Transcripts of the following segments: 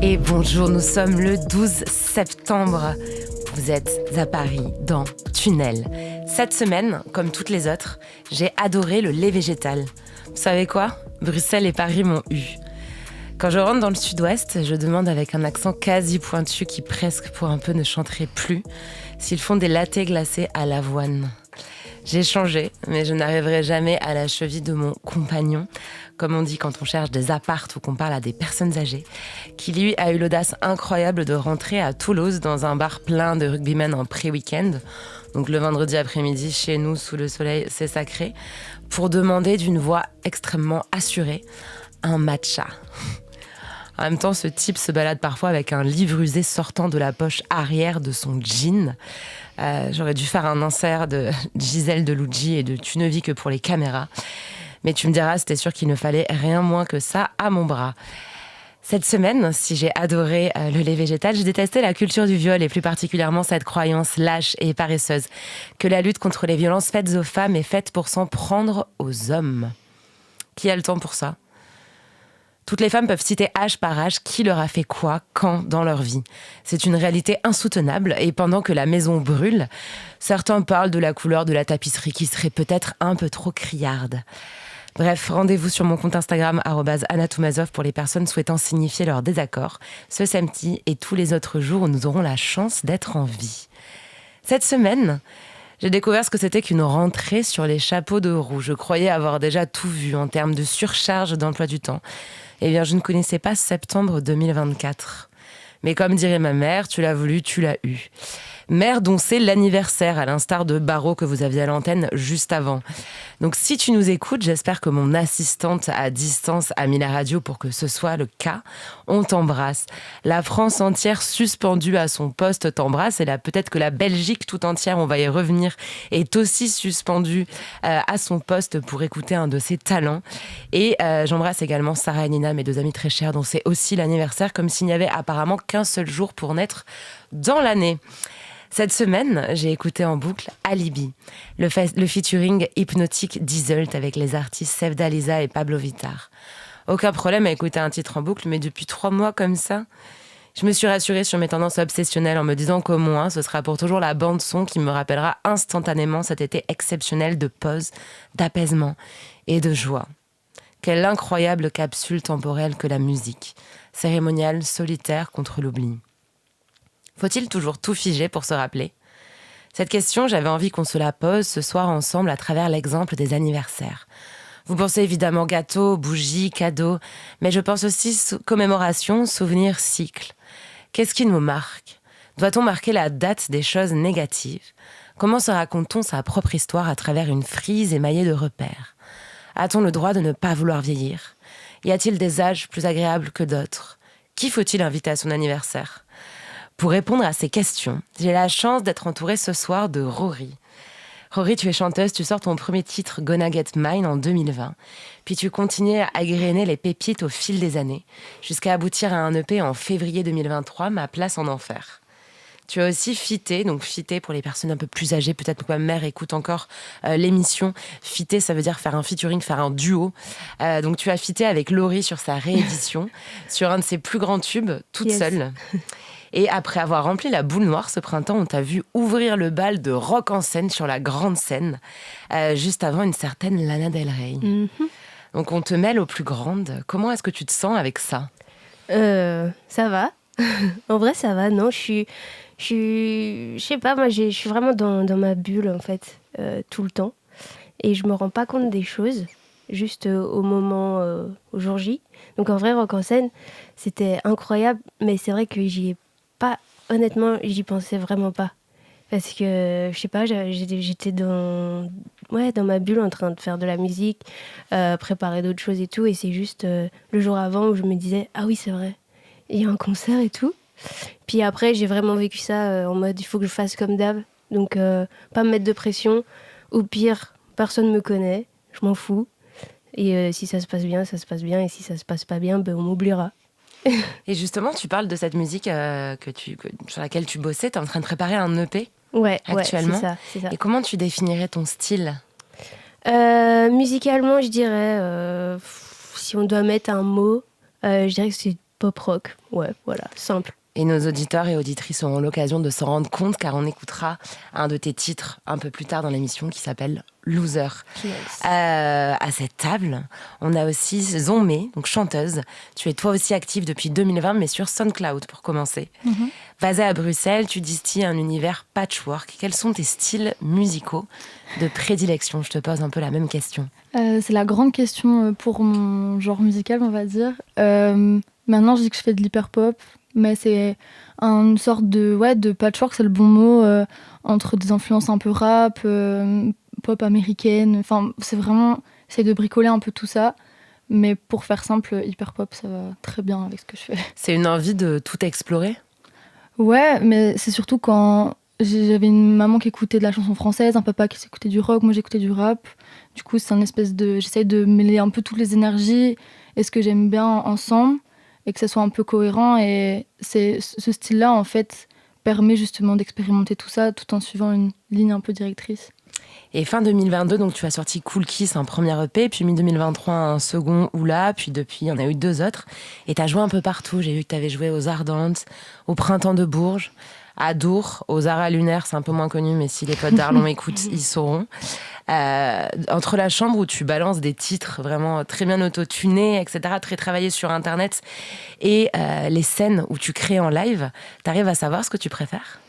Et bonjour, nous sommes le 12 septembre. Vous êtes à Paris, dans Tunnel. Cette semaine, comme toutes les autres, j'ai adoré le lait végétal. Vous savez quoi ? Bruxelles et Paris m'ont eu. Quand je rentre dans le sud-ouest, je demande avec un accent quasi pointu qui presque pour un peu ne chanterait plus s'ils font des lattés glacés à l'avoine. J'ai changé, mais je n'arriverai jamais à la cheville de mon compagnon, comme on dit quand on cherche des apparts ou qu'on parle à des personnes âgées, qui lui a eu l'audace incroyable de rentrer à Toulouse dans un bar plein de rugbymen en pré-week-end, donc le vendredi après-midi chez nous sous le soleil, c'est sacré, pour demander d'une voix extrêmement assurée un matcha. En même temps, ce type se balade parfois avec un livre usé sortant de la poche arrière de son jean. J'aurais dû faire un insert de Gisèle Delucchi et de Tu ne vis que pour les caméras. Mais tu me diras, c'était sûr qu'il ne fallait rien moins que ça à mon bras. Cette semaine, si j'ai adoré le lait végétal, j'ai détesté la culture du viol et plus particulièrement cette croyance lâche et paresseuse que la lutte contre les violences faites aux femmes est faite pour s'en prendre aux hommes. Qui a le temps pour ça ? Toutes les femmes peuvent citer âge par âge qui leur a fait quoi, quand dans leur vie. C'est une réalité insoutenable et pendant que la maison brûle, certains parlent de la couleur de la tapisserie qui serait peut-être un peu trop criarde. Bref, rendez-vous sur mon compte Instagram @AnnaToumazov pour les personnes souhaitant signifier leur désaccord ce samedi et tous les autres jours où nous aurons la chance d'être en vie. Cette semaine, j'ai découvert ce que c'était qu'une rentrée sur les chapeaux de roue. Je croyais avoir déjà tout vu en termes de surcharge d'emploi du temps. Eh bien, je ne connaissais pas septembre 2024. Mais comme dirait ma mère, tu l'as voulu, tu l'as eu. Mère dont c'est l'anniversaire, à l'instar de Barreau que vous aviez à l'antenne juste avant. Donc si tu nous écoutes, j'espère que mon assistante à distance a mis la radio pour que ce soit le cas. On t'embrasse. La France entière suspendue à son poste t'embrasse. Et là, peut-être que la Belgique tout entière, on va y revenir, est aussi suspendue à son poste pour écouter un de ses talents. Et j'embrasse également Sarah et Nina, mes deux amies très chères, dont c'est aussi l'anniversaire, comme s'il n'y avait apparemment qu'un seul jour pour naître dans l'année. Cette semaine, j'ai écouté en boucle Alibi, le featuring hypnotique d'Iseult avec les artistes Sevda Lisa et Pablo Vittar. Aucun problème à écouter un titre en boucle, mais depuis 3 mois comme ça, je me suis rassurée sur mes tendances obsessionnelles en me disant qu'au moins, ce sera pour toujours la bande-son qui me rappellera instantanément cet été exceptionnel de pause, d'apaisement et de joie. Quelle incroyable capsule temporelle que la musique, cérémoniale, solitaire contre l'oubli. Faut-il toujours tout figer pour se rappeler ? Cette question, j'avais envie qu'on se la pose ce soir ensemble à travers l'exemple des anniversaires. Vous pensez évidemment gâteaux, bougies, cadeaux, mais je pense aussi commémoration, souvenir, cycle. Qu'est-ce qui nous marque ? Doit-on marquer la date des choses négatives ? Comment se raconte-t-on sa propre histoire à travers une frise émaillée de repères ? A-t-on le droit de ne pas vouloir vieillir ? Y a-t-il des âges plus agréables que d'autres ? Qui faut-il inviter à son anniversaire ? Pour répondre à ces questions, j'ai la chance d'être entourée ce soir de Rory. Rory, tu es chanteuse, tu sors ton premier titre Gonna Get Mine en 2020. Puis tu continues à égrener les pépites au fil des années, jusqu'à aboutir à un EP en février 2023, Ma place en enfer. Tu as aussi fité, donc fité pour les personnes un peu plus âgées, peut-être que ma mère écoute encore l'émission. Fité, ça veut dire faire un featuring, faire un duo. Donc tu as fité avec Laurie sur sa réédition, sur un de ses plus grands tubes, toute seule. Et après avoir rempli la boule noire ce printemps, on t'a vu ouvrir le bal de Rock en scène sur la grande scène, juste avant une certaine Lana Del Rey. Mm-hmm. Donc on te mêle aux plus grandes. Comment est-ce que tu te sens avec ça ? Ça va. En vrai, ça va. Non, je sais pas, moi, je suis vraiment dans ma bulle, en fait, tout le temps. Et je me rends pas compte des choses, juste au moment, au jour J. Donc en vrai, Rock en scène, c'était incroyable, mais c'est vrai que honnêtement, j'y pensais vraiment pas. Parce que, je sais pas, j'étais dans ma bulle en train de faire de la musique, préparer d'autres choses et tout. Et c'est juste le jour avant où je me disais, ah oui, c'est vrai, il y a un concert et tout. Puis après, j'ai vraiment vécu ça en mode, il faut que je fasse comme d'hab. Donc, pas me mettre de pression. Au pire, personne me connaît, je m'en fous. Et si ça se passe bien, ça se passe bien. Et si ça se passe pas bien, on m'oubliera. Et justement, tu parles de cette musique sur laquelle tu bossais. Tu es en train de préparer un EP actuellement. Ouais, c'est ça. Et comment tu définirais ton style ? Musicalement, je dirais, si on doit mettre un mot, je dirais que c'est pop rock. Ouais, voilà, simple. Et nos auditeurs et auditrices auront l'occasion de s'en rendre compte car on écoutera un de tes titres un peu plus tard dans l'émission qui s'appelle Loser. Yes. À cette table, on a aussi Zomé, donc chanteuse. Tu es toi aussi active depuis 2020, mais sur SoundCloud pour commencer. Basée à Bruxelles, tu distilles un univers patchwork. Quels sont tes styles musicaux de prédilection ? Je te pose un peu la même question. C'est la grande question pour mon genre musical, on va dire. Maintenant, je dis que je fais de l'hyper-pop, mais c'est une sorte de patchwork, c'est le bon mot, entre des influences un peu rap, pop américaine. Enfin, c'est vraiment, j'essaie de bricoler un peu tout ça. Mais pour faire simple, hyper-pop, ça va très bien avec ce que je fais. C'est une envie de tout explorer ? Ouais, mais c'est surtout quand j'avais une maman qui écoutait de la chanson française, un papa qui écoutait du rock, moi j'écoutais du rap. Du coup, c'est un espèce de... J'essaie de mêler un peu toutes les énergies et ce que j'aime bien ensemble et que ça soit un peu cohérent. Et ce style-là, en fait, permet justement d'expérimenter tout ça tout en suivant une ligne un peu directrice. Et fin 2022, donc tu as sorti Cool Kiss, un premier EP, puis mi-2023, un second Oula, puis depuis, il y en a eu 2 autres. Et tu as joué un peu partout. J'ai vu que tu avais joué aux Ardentes, au Printemps de Bourges, à Dour, aux Aras Lunaires, c'est un peu moins connu, mais si les potes d'Arlon écoutent, ils sauront. Entre la chambre où tu balances des titres vraiment très bien auto-tunés, etc., très travaillés sur Internet, et les scènes où tu crées en live, t'arrives à savoir ce que tu préfères ?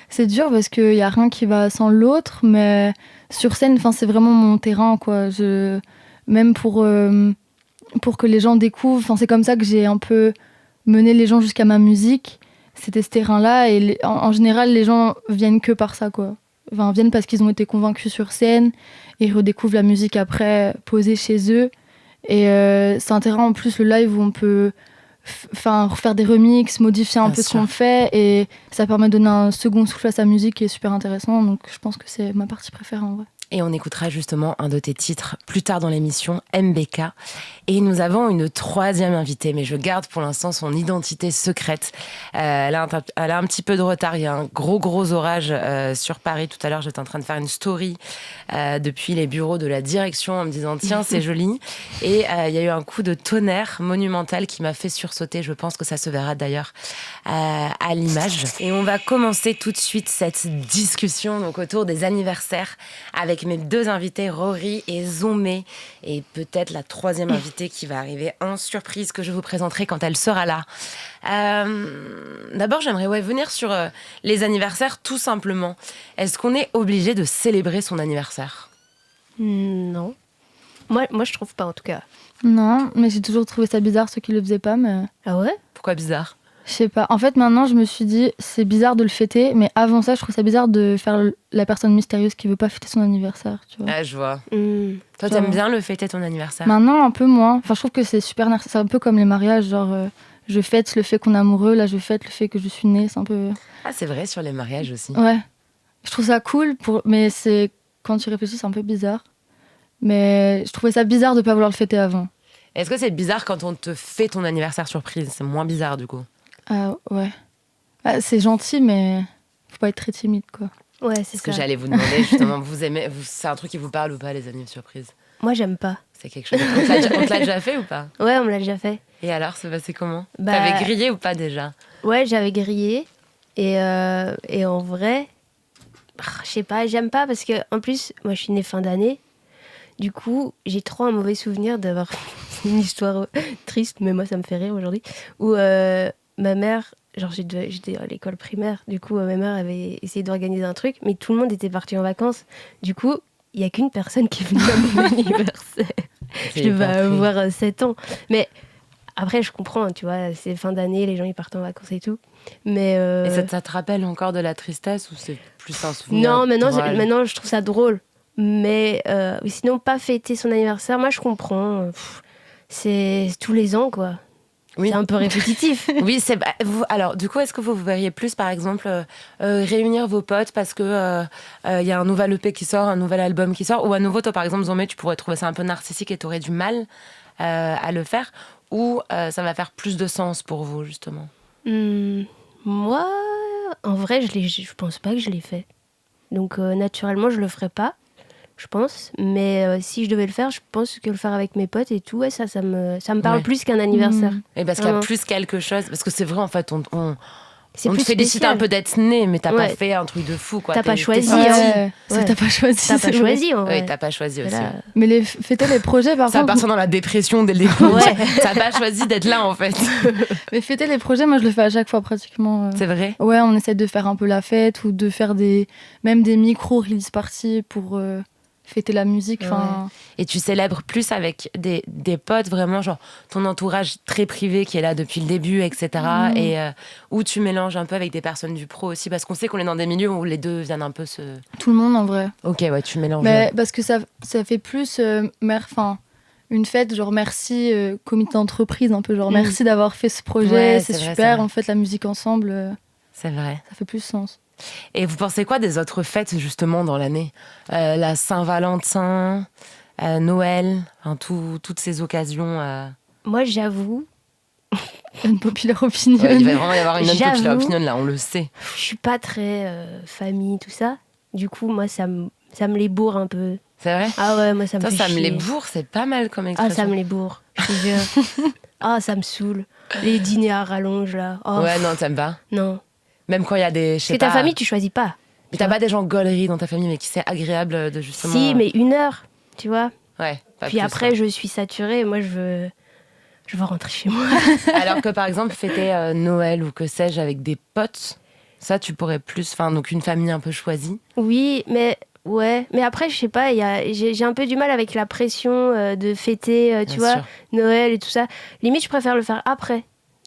C'est dur parce qu'il n'y a rien qui va sans l'autre, mais sur scène, c'est vraiment mon terrain, quoi. Même pour que les gens découvrent, c'est comme ça que j'ai un peu mené les gens jusqu'à ma musique. C'était ce terrain-là, et en général, les gens viennent que par ça, quoi. Viennent parce qu'ils ont été convaincus sur scène, et ils redécouvrent la musique après, posée chez eux. Et c'est un terrain, en plus, le live, où on peut... refaire des remixes, modifier un peu ce qu'on fait, et ça permet de donner un second souffle à sa musique qui est super intéressant, donc je pense que c'est ma partie préférée en vrai. Et on écoutera justement un de tes titres plus tard dans l'émission, MBK. Et nous avons une 3e invitée, mais je garde pour l'instant son identité secrète. Elle a un petit peu de retard, il y a un gros orage sur Paris. Tout à l'heure, j'étais en train de faire une story depuis les bureaux de la direction en me disant tiens, c'est joli. Et il y a eu un coup de tonnerre monumental qui m'a fait sursauter. Je pense que ça se verra d'ailleurs à l'image. Et on va commencer tout de suite cette discussion donc, autour des anniversaires avec mes 2 invités, Rory et Zomé, et peut-être la 3e invitée qui va arriver en surprise que je vous présenterai quand elle sera là. D'abord, j'aimerais venir sur les anniversaires tout simplement. Est-ce qu'on est obligé de célébrer son anniversaire ? Non. Moi, je trouve pas en tout cas. Non, mais j'ai toujours trouvé ça bizarre ceux qui le faisaient pas, mais... Ah ouais ? Pourquoi bizarre ? Je sais pas. En fait, maintenant, je me suis dit, c'est bizarre de le fêter, mais avant ça, je trouve ça bizarre de faire la personne mystérieuse qui veut pas fêter son anniversaire, tu vois. Ah, je vois. Toi, t'aimes bien le fêter ton anniversaire ? Maintenant, un peu moins. Je trouve que c'est super... C'est un peu comme les mariages, je fête le fait qu'on est amoureux, là, je fête le fait que je suis née, c'est un peu... Ah, c'est vrai, sur les mariages aussi. Ouais. Je trouve ça cool, mais c'est... Quand tu réfléchis, c'est un peu bizarre. Mais je trouvais ça bizarre de pas vouloir le fêter avant. Est-ce que c'est bizarre quand on te fait ton anniversaire surprise ? C'est moins bizarre, du coup. Ah ouais. C'est gentil, mais faut pas être très timide, quoi. Ouais, c'est ce ça. que j'allais vous demander, justement. C'est un truc qui vous parle ou pas, les anniversaires surprises ? Moi, j'aime pas. C'est quelque chose. On te l'a déjà fait ou pas ? Ouais, on me l'a déjà fait. Et alors, ça passait comment ? Bah, T'avais grillé ou pas déjà ? Ouais, j'avais grillé. Et en vrai, je sais pas, j'aime pas parce que, en plus, moi, je suis née fin d'année. Du coup, j'ai trop un mauvais souvenir d'avoir une histoire triste, mais moi, ça me fait rire aujourd'hui. Où ma mère, j'étais à l'école primaire, du coup, ma mère avait essayé d'organiser un truc, mais tout le monde était parti en vacances. Du coup, il n'y a qu'une personne qui est venue à mon anniversaire. Je devais avoir 7 ans. Mais après, je comprends, tu vois, c'est fin d'année, les gens ils partent en vacances et tout. Mais Et ça te rappelle encore de la tristesse ou c'est plus un souvenir ? Non, maintenant, je trouve ça drôle. Mais sinon, pas fêter son anniversaire, moi je comprends. C'est tous les ans, quoi. Oui. C'est un peu répétitif. Oui, alors du coup, est-ce que vous verriez plus, par exemple, réunir vos potes parce que y a un nouvel EP qui sort, un nouvel album qui sort, ou à nouveau, toi, par exemple, Zomé, tu pourrais trouver ça un peu narcissique et t'aurais du mal à le faire, ou ça va faire plus de sens pour vous, justement ? Moi, en vrai, je pense pas que je l'ai fait. Donc, naturellement, je le ferai pas. je pense. Mais si je devais le faire, je pense que le faire avec mes potes et tout, ouais, ça me parle plus qu'un anniversaire. Et parce qu'il y a Vraiment. plus quelque chose. Parce que c'est vrai, en fait, on te plus félicite spécial. un peu d'être né, mais t'as pas Ouais. fait un truc de fou, quoi. T'as pas T'es choisi, sorti. hein. C'est Ouais. que t'as pas choisi. T'as c'est pas vrai. choisi, en vrai. Oui, t'as pas choisi aussi. Là, Mais fêter les projets, par Ça va contre. partir dans la dépression dès le début. Ouais. T'as pas choisi d'être là, en fait. Mais fêter les projets, moi, je le fais à chaque fois pratiquement. C'est vrai. Ouais, on essaie de faire un peu la fête ou de faire même des micro-release parties pour fêter la musique. Enfin, Et tu célèbres plus avec des potes, vraiment, genre ton entourage très privé qui est là depuis le début, etc. Et où tu mélanges un peu avec des personnes du pro aussi, parce qu'on sait qu'on est dans des milieux où les deux viennent un peu se... tout le monde en vrai. Ok, ouais, tu mélanges. Mais parce que ça fait plus une fête, genre merci, comité d'entreprise, un peu genre merci d'avoir fait ce projet, Ouais, c'est c'est vrai, super, c'est vrai. on fait la musique ensemble, C'est vrai. ça fait plus sens. Et vous pensez quoi des autres fêtes, justement, dans l'année La Saint-Valentin, Noël, enfin, toutes ces occasions. moi, j'avoue, Une populaire opinion. Ouais, il va vraiment y avoir une unpopular J'avoue. opinion, là, on le sait. je suis pas très famille, tout ça. Du coup, moi, ça me les bourre un peu. C'est vrai Ah ouais, moi, ça me Toi, fait ça me chier. les bourre, c'est pas mal comme Ah, expression. ça me les bourre, je te jure. Ah, ça me saoule. Les dîners à rallonge, là. Oh, Ouais, non, t'aimes pas. non. Même quand il y a des... je Parce sais que ta pas, famille, tu choisis pas. Mais t'as pas des gens gauleries dans ta famille, mais qui c'est agréable de justement... Si, mais 1 heure, tu vois. Ouais, pas Puis plus, après, quoi. je suis saturée. Moi, je veux rentrer chez moi. Alors que par exemple, fêter Noël ou que sais-je avec des potes, ça tu pourrais plus... Enfin, donc une famille un peu choisie. Oui, mais ouais. Mais après, je sais pas, j'ai un peu du mal avec la pression de fêter, tu Bien vois, sûr. Noël et tout ça. Limite, je préfère le faire après.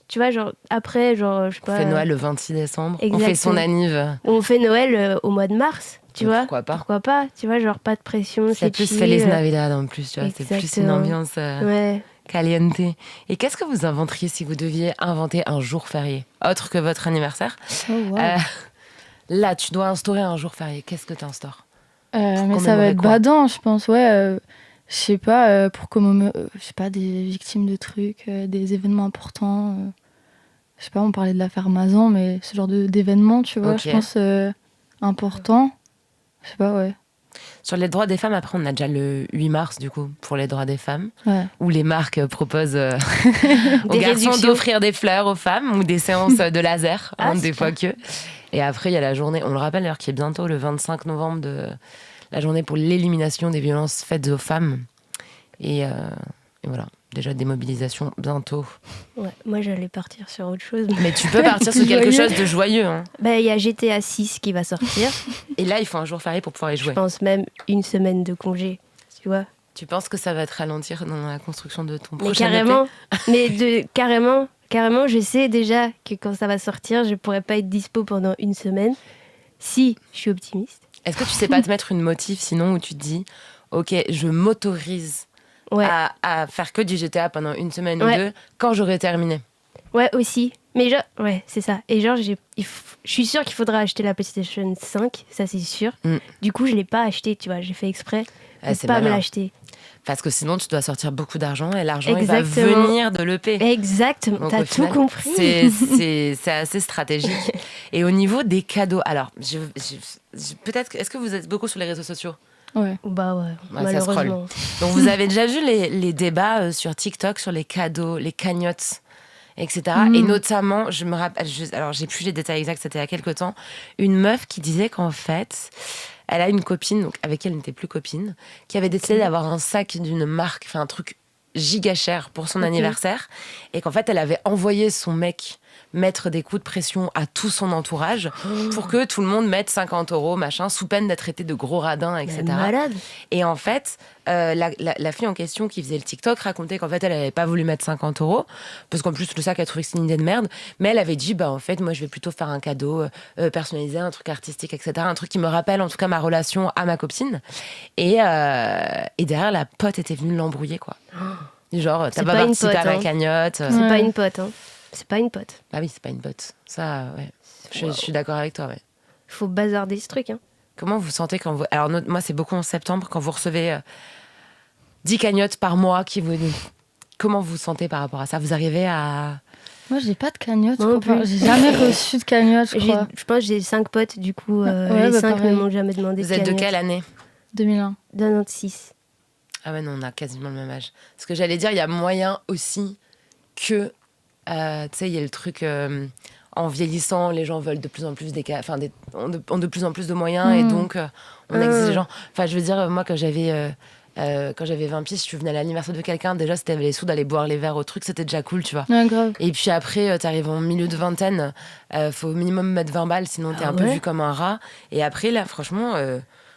Tu vois, genre, après, genre, je sais On pas. fait Noël le 26 décembre. On Exactement. fait son anniv. On fait Noël au mois de mars, tu Mais vois. pourquoi pas. Pourquoi pas, tu vois, genre, pas de pression, C'est c'est plus chill. Feliz Navidad en plus, tu vois. C'est plus une Exactement. ambiance Ouais. caliente. Et qu'est-ce que vous inventeriez si vous deviez inventer un jour férié autre que votre anniversaire? Oh, wow. Là, tu dois instaurer un jour férié. Qu'est-ce que tu instaures? Mais ça commémorer va être quoi badant, je pense, ouais. Je sais pas, pour commémorer, je sais pas, des victimes de trucs, des événements importants. Je sais pas, on parlait de l'affaire Mazan, mais ce genre d'événements, tu vois, Ok. je pense important. Je sais pas, ouais. Sur les droits des femmes, après, on a déjà le 8 mars, du coup, pour les droits des femmes, Ouais. où les marques proposent aux Des garçons réductions. d'offrir des fleurs aux femmes ou des séances de laser, Ah, des super. fois que. Et après, il y a la journée, on le rappelle d'ailleurs, qui est bientôt le 25 novembre, la journée pour l'élimination des violences faites aux femmes. Et voilà, déjà des mobilisations bientôt. Ouais, moi, j'allais partir sur autre chose. Mais tu peux partir sur quelque Joyeux. chose de joyeux. Hein. Bah, il y a GTA 6 qui va sortir. Et là, il faut un jour férié pour pouvoir y Je jouer. pense même 1 semaine de congé, tu vois. Tu penses que ça va te ralentir dans la construction de ton Mais prochain carrément, carrément, je sais déjà que quand ça va sortir, je pourrais pas être dispo pendant 1 semaine. Si je suis optimiste. Est-ce que tu sais pas te mettre une motive sinon où tu te dis, ok, je m'autorise Ouais, à faire que du GTA pendant 1 semaine ou Ouais. 2 quand j'aurai terminé? ouais aussi. Mais genre, ouais, c'est ça. Et genre, je suis sûre qu'il faudra acheter la PlayStation 5, ça c'est sûr. Mm. Du coup, je l'ai pas acheté, tu vois. J'ai fait exprès Ah, de c'est pas me malin. l'acheter. Parce que sinon, tu dois sortir beaucoup d'argent et l'argent, il va Exactement. venir de l'EP. Exactement, Donc, t'as au tout final, compris. C'est assez stratégique. Et au niveau des cadeaux, alors, peut-être, est-ce que vous êtes beaucoup sur les réseaux sociaux? Ouais. Bah ouais, Ouais, ça scrolle. malheureusement. Donc vous avez déjà vu les débats sur TikTok sur les cadeaux, les cagnottes, etc. Et notamment, je me rappelle, alors j'ai plus les détails exacts, c'était il y a quelques temps, une meuf qui disait qu'en fait, elle a une copine, donc avec qui elle n'était plus copine, qui avait décidé d'avoir un sac d'une marque, enfin un truc giga cher pour son Ok. anniversaire, et qu'en fait elle avait envoyé son mec mettre des coups de pression à tout son entourage pour que tout le monde mette 50 €, machin, sous peine d'être traité de gros radins, etc. Mais malade. Et en fait, la fille en question qui faisait le TikTok racontait qu'en fait, elle n'avait pas voulu mettre 50 €, parce qu'en plus, le sac, elle trouvait que c'était une idée de merde. Mais elle avait dit, bah en fait, moi, je vais plutôt faire un cadeau personnalisé, un truc artistique, etc. Un truc qui me rappelle, en tout cas, ma relation à ma copine. Et derrière, la pote était venue l'embrouiller, quoi. Genre, t'as C'est pas pas une participé pote, à ma hein. cagnotte. C'est Ouais. pas une pote, hein. C'est pas une pote. Bah oui, c'est pas une pote. Ça, ouais. Je suis d'accord avec toi, ouais. Faut bazarder ce truc, hein. Comment vous sentez quand vous... Alors, moi, c'est beaucoup en septembre, quand vous recevez 10 cagnottes par mois qui vous... Comment vous vous sentez par rapport à ça? Vous arrivez à... Moi, j'ai pas de cagnotte, je Moi non crois pas. plus. J'ai jamais reçu de cagnotte, je crois. Je pense que j'ai 5 potes, du coup, Ouais, les bah, 5 ne pareil. m'ont jamais demandé Vous de êtes de cagnotte. quelle année? 2001. 96. Ah ouais, non, on a quasiment le même âge. Ce que j'allais dire, il y a moyen aussi que, tu sais, il y a le truc, en vieillissant, les gens veulent de plus en plus ont de plus en plus de moyens et donc on exige les gens. Enfin, je veux dire, moi, quand j'avais 20 piges, si tu venais à l'anniversaire de quelqu'un, déjà, si t'avais les sous d'aller boire les verres au truc, c'était déjà cool, tu vois. Ouais, grave. Et puis après, t'arrives en milieu de vingtaine, faut au minimum mettre 20 balles, sinon t'es un peu vu comme un rat. Et après, là, franchement,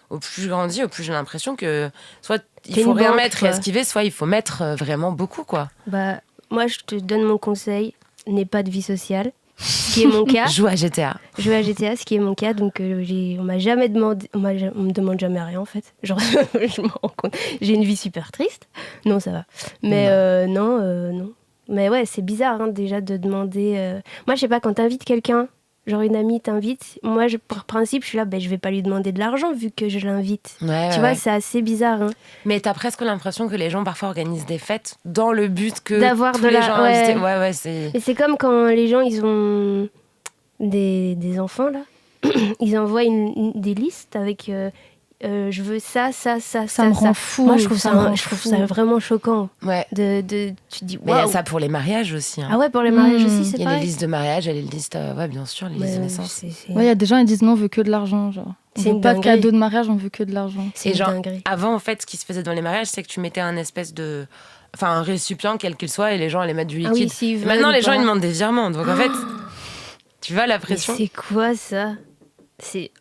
au plus je grandis, au plus j'ai l'impression que soit il faut rien mettre et esquiver, soit il faut mettre vraiment beaucoup, quoi. Bah, moi, je te donne mon conseil, n'aie pas de vie sociale. Ce qui est mon cas. Joue à GTA. Jouer à GTA, ce qui est mon cas. Donc, on m'a jamais demandé. On me demande jamais rien, en fait. Genre, je me rends compte. J'ai une vie super triste. Non, ça va. Mais non. Mais ouais, c'est bizarre, hein, déjà, de demander. Moi, je sais pas, quand t'invites quelqu'un, genre une amie t'invite, moi, par principe, je suis là, ben, je vais pas lui demander de l'argent vu que je l'invite. Ouais, tu vois, c'est assez bizarre. Hein. Mais t'as presque l'impression que les gens parfois organisent des fêtes dans le but que d'avoir tous de les la. gens Ouais. invités. Ouais, c'est. Et c'est comme quand les gens, ils ont des enfants, là. Ils envoient des listes avec je veux ça. Ça me rend fou. Moi, je trouve ça vraiment choquant. Ouais. Tu te dis, Mais il y a ça pour les mariages aussi. Hein. Ah ouais, pour les mariages aussi, c'est pareil. Il y a les listes de mariage, il y a les listes, ouais, bien sûr, les listes de naissance. Ouais, il y a des gens, ils disent non, on veut que de l'argent, genre. On veut pas de cadeau de mariage, on veut que de l'argent. C'est genre, dinguerie. Avant, en fait, ce qui se faisait dans les mariages, c'est que tu mettais un espèce de... Enfin, un récipient, quel qu'il soit, et les gens allaient mettre du liquide. Ah oui, si maintenant, les gens, ils demandent des virements. Donc, en fait, tu vois la pression. Mais c'est quoi, ça ?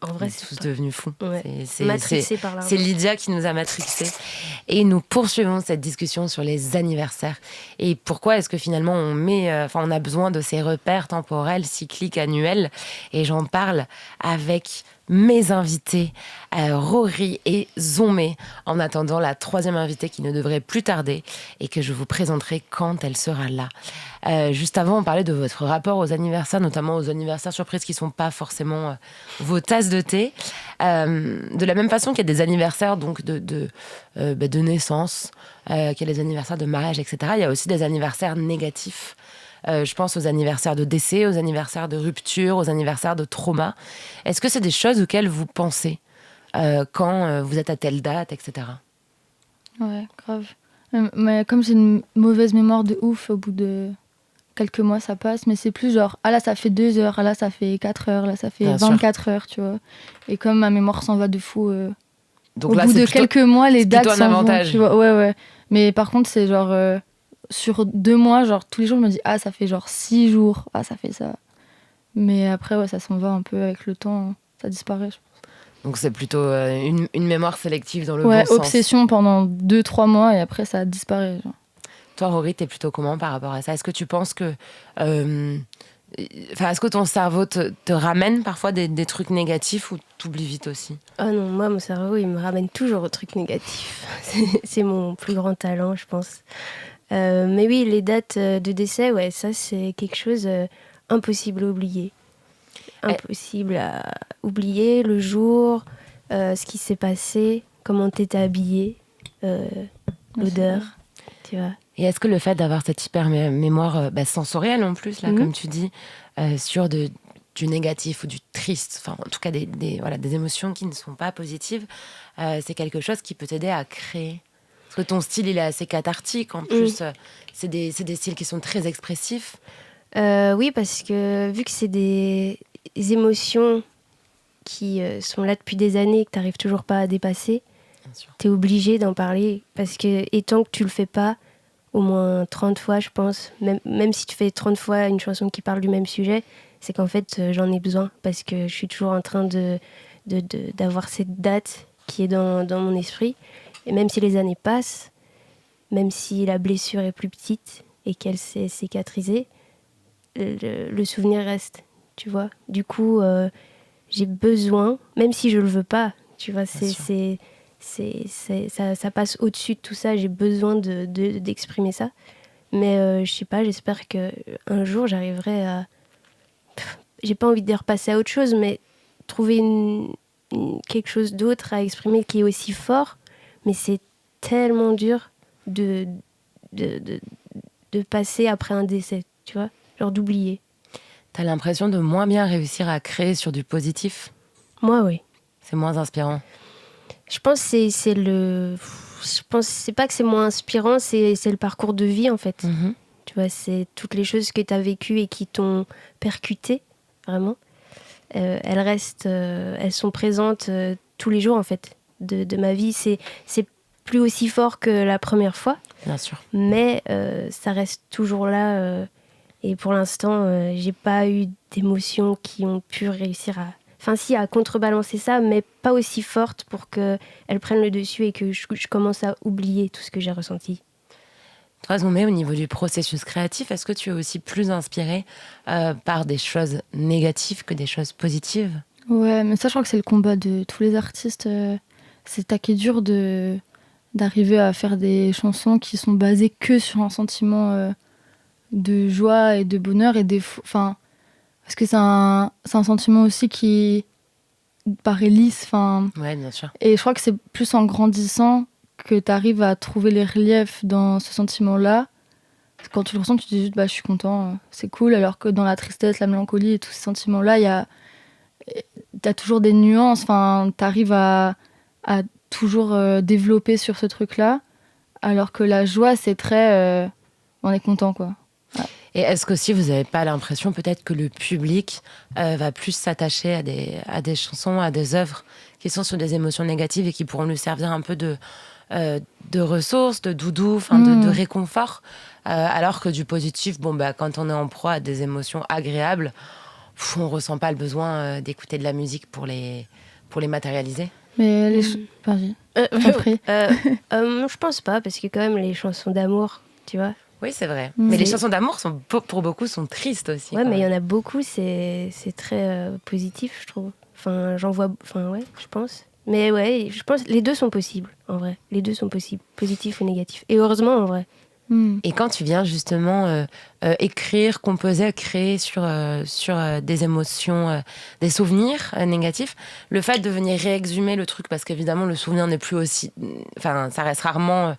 En vrai, c'est tous devenus fous. Ouais. C'est Lydia qui nous a matrixés. Et nous poursuivons cette discussion sur les anniversaires. Et pourquoi est-ce que finalement on a besoin de ces repères temporels, cycliques, annuels. Et j'en parle avec mes invités, Rory et Zomé, en attendant la troisième invitée qui ne devrait plus tarder et que je vous présenterai quand elle sera là. Juste avant, on parlait de votre rapport aux anniversaires, notamment aux anniversaires surprises qui ne sont pas forcément vos tasses de thé. De la même façon qu'il y a des anniversaires donc de naissance, qu'il y a des anniversaires de mariage, etc., il y a aussi des anniversaires négatifs. Je pense aux anniversaires de décès, aux anniversaires de rupture, aux anniversaires de trauma. Est-ce que c'est des choses auxquelles vous pensez quand vous êtes à telle date, etc. Ouais, grave. Mais comme j'ai une mauvaise mémoire de ouf, au bout de quelques mois, ça passe. Mais c'est plus genre, ah là, ça fait 2 heures, ah là, ça fait 4 heures, là, ça fait Bien 24 sûr. Heures, tu vois. Et comme ma mémoire s'en va de fou, donc au là, bout de quelques mois, les dates s'en vont, tu vois. Ouais. Mais par contre, c'est genre... sur 2 mois, genre tous les jours, je me dis ah ça fait genre 6 jours, ah ça fait ça. Mais après ouais, ça s'en va un peu avec le temps, ça disparaît. Je pense. Donc c'est plutôt une mémoire sélective dans le bon sens. Ouais, obsession pendant 2-3 mois et après ça disparaît. Genre. Toi Rory, t'es plutôt comment par rapport à ça ? Est-ce que tu penses que est-ce que ton cerveau te ramène parfois des trucs négatifs ou t'oublies vite aussi ? Ah non, moi mon cerveau il me ramène toujours aux trucs négatifs. C'est mon plus grand talent, je pense. Mais oui, les dates de décès, ouais, ça c'est quelque chose impossible à oublier. Impossible à oublier le jour, ce qui s'est passé, comment t'étais habillée, l'odeur, tu vois. Et est-ce que le fait d'avoir cette hyper mémoire sensorielle en plus, là, comme tu dis, sur du négatif ou du triste, enfin en tout cas des émotions qui ne sont pas positives, c'est quelque chose qui peut t'aider à créer ? Parce que ton style, il est assez cathartique. En plus, c'est des styles qui sont très expressifs. Oui, parce que vu que c'est des émotions qui sont là depuis des années et que tu n'arrives toujours pas à dépasser, tu es obligé d'en parler. Parce que, et tant que tu le fais pas, au moins 30 fois, je pense, même si tu fais 30 fois une chanson qui parle du même sujet, c'est qu'en fait, j'en ai besoin. Parce que je suis toujours en train d'avoir cette date qui est dans mon esprit. Et même si les années passent, même si la blessure est plus petite et qu'elle s'est cicatrisée, le souvenir reste, tu vois. Du coup, j'ai besoin, même si je le veux pas, tu vois, ça passe au-dessus de tout ça, j'ai besoin d'exprimer ça. Mais je sais pas, j'espère qu'un jour j'arriverai à... J'ai pas envie de repasser à autre chose, mais trouver quelque chose d'autre à exprimer qui est aussi fort. Mais c'est tellement dur de passer après un décès, tu vois, genre d'oublier. T'as l'impression de moins bien réussir à créer sur du positif ? Moi, oui. C'est moins inspirant ? Je pense que c'est pas que c'est moins inspirant, c'est le parcours de vie en fait. Tu vois, c'est toutes les choses que tu as vécues et qui t'ont percuté, vraiment. Elles sont présentes tous les jours en fait de ma vie. C'est plus aussi fort que la première fois. Bien sûr. Mais ça reste toujours là. Et pour l'instant, j'ai pas eu d'émotions qui ont pu réussir à... Enfin si, à contrebalancer ça, mais pas aussi forte pour qu'elles prennent le dessus et que je commence à oublier tout ce que j'ai ressenti. Toi, Zombie, au niveau du processus créatif, est-ce que tu es aussi plus inspirée par des choses négatives que des choses positives ? Ouais, mais ça, je crois que c'est le combat de tous les artistes. C'est taquet dur d'arriver à faire des chansons qui sont basées que sur un sentiment de joie et de bonheur et enfin, parce que c'est un sentiment aussi qui paraît lisse. Enfin, ouais, bien sûr. Et je crois que c'est plus en grandissant que tu arrives à trouver les reliefs dans ce sentiment-là. Quand tu le ressens, tu te dis juste je suis content, c'est cool. Alors que dans la tristesse, la mélancolie et tous ces sentiments-là, t'as toujours des nuances. Enfin, t'arrives à toujours développer sur ce truc-là. Alors que la joie, c'est très... on est content, quoi. Ouais. Et est-ce qu'aussi vous n'avez pas l'impression peut-être que le public va plus s'attacher à des chansons, à des œuvres qui sont sur des émotions négatives et qui pourront lui servir un peu de ressources, de doudou, de réconfort, alors que du positif, quand on est en proie à des émotions agréables, on ressent pas le besoin d'écouter de la musique pour les matérialiser. Mais vas-y, compris. Je pense pas, parce que quand même les chansons d'amour, tu vois. Oui, c'est vrai. Mais les chansons d'amour, pour beaucoup, sont tristes aussi. Ouais, mais il y en a beaucoup, c'est très positif, je trouve. Enfin, j'en vois... Enfin, ouais, je pense. Mais ouais, je pense que les deux sont possibles, en vrai. Les deux sont possibles, positifs et négatifs. Et heureusement, en vrai. Et quand tu viens justement écrire, composer, créer sur des émotions, des souvenirs négatifs, le fait de venir réexhumer le truc, parce qu'évidemment le souvenir n'est plus aussi... Enfin, ça reste rarement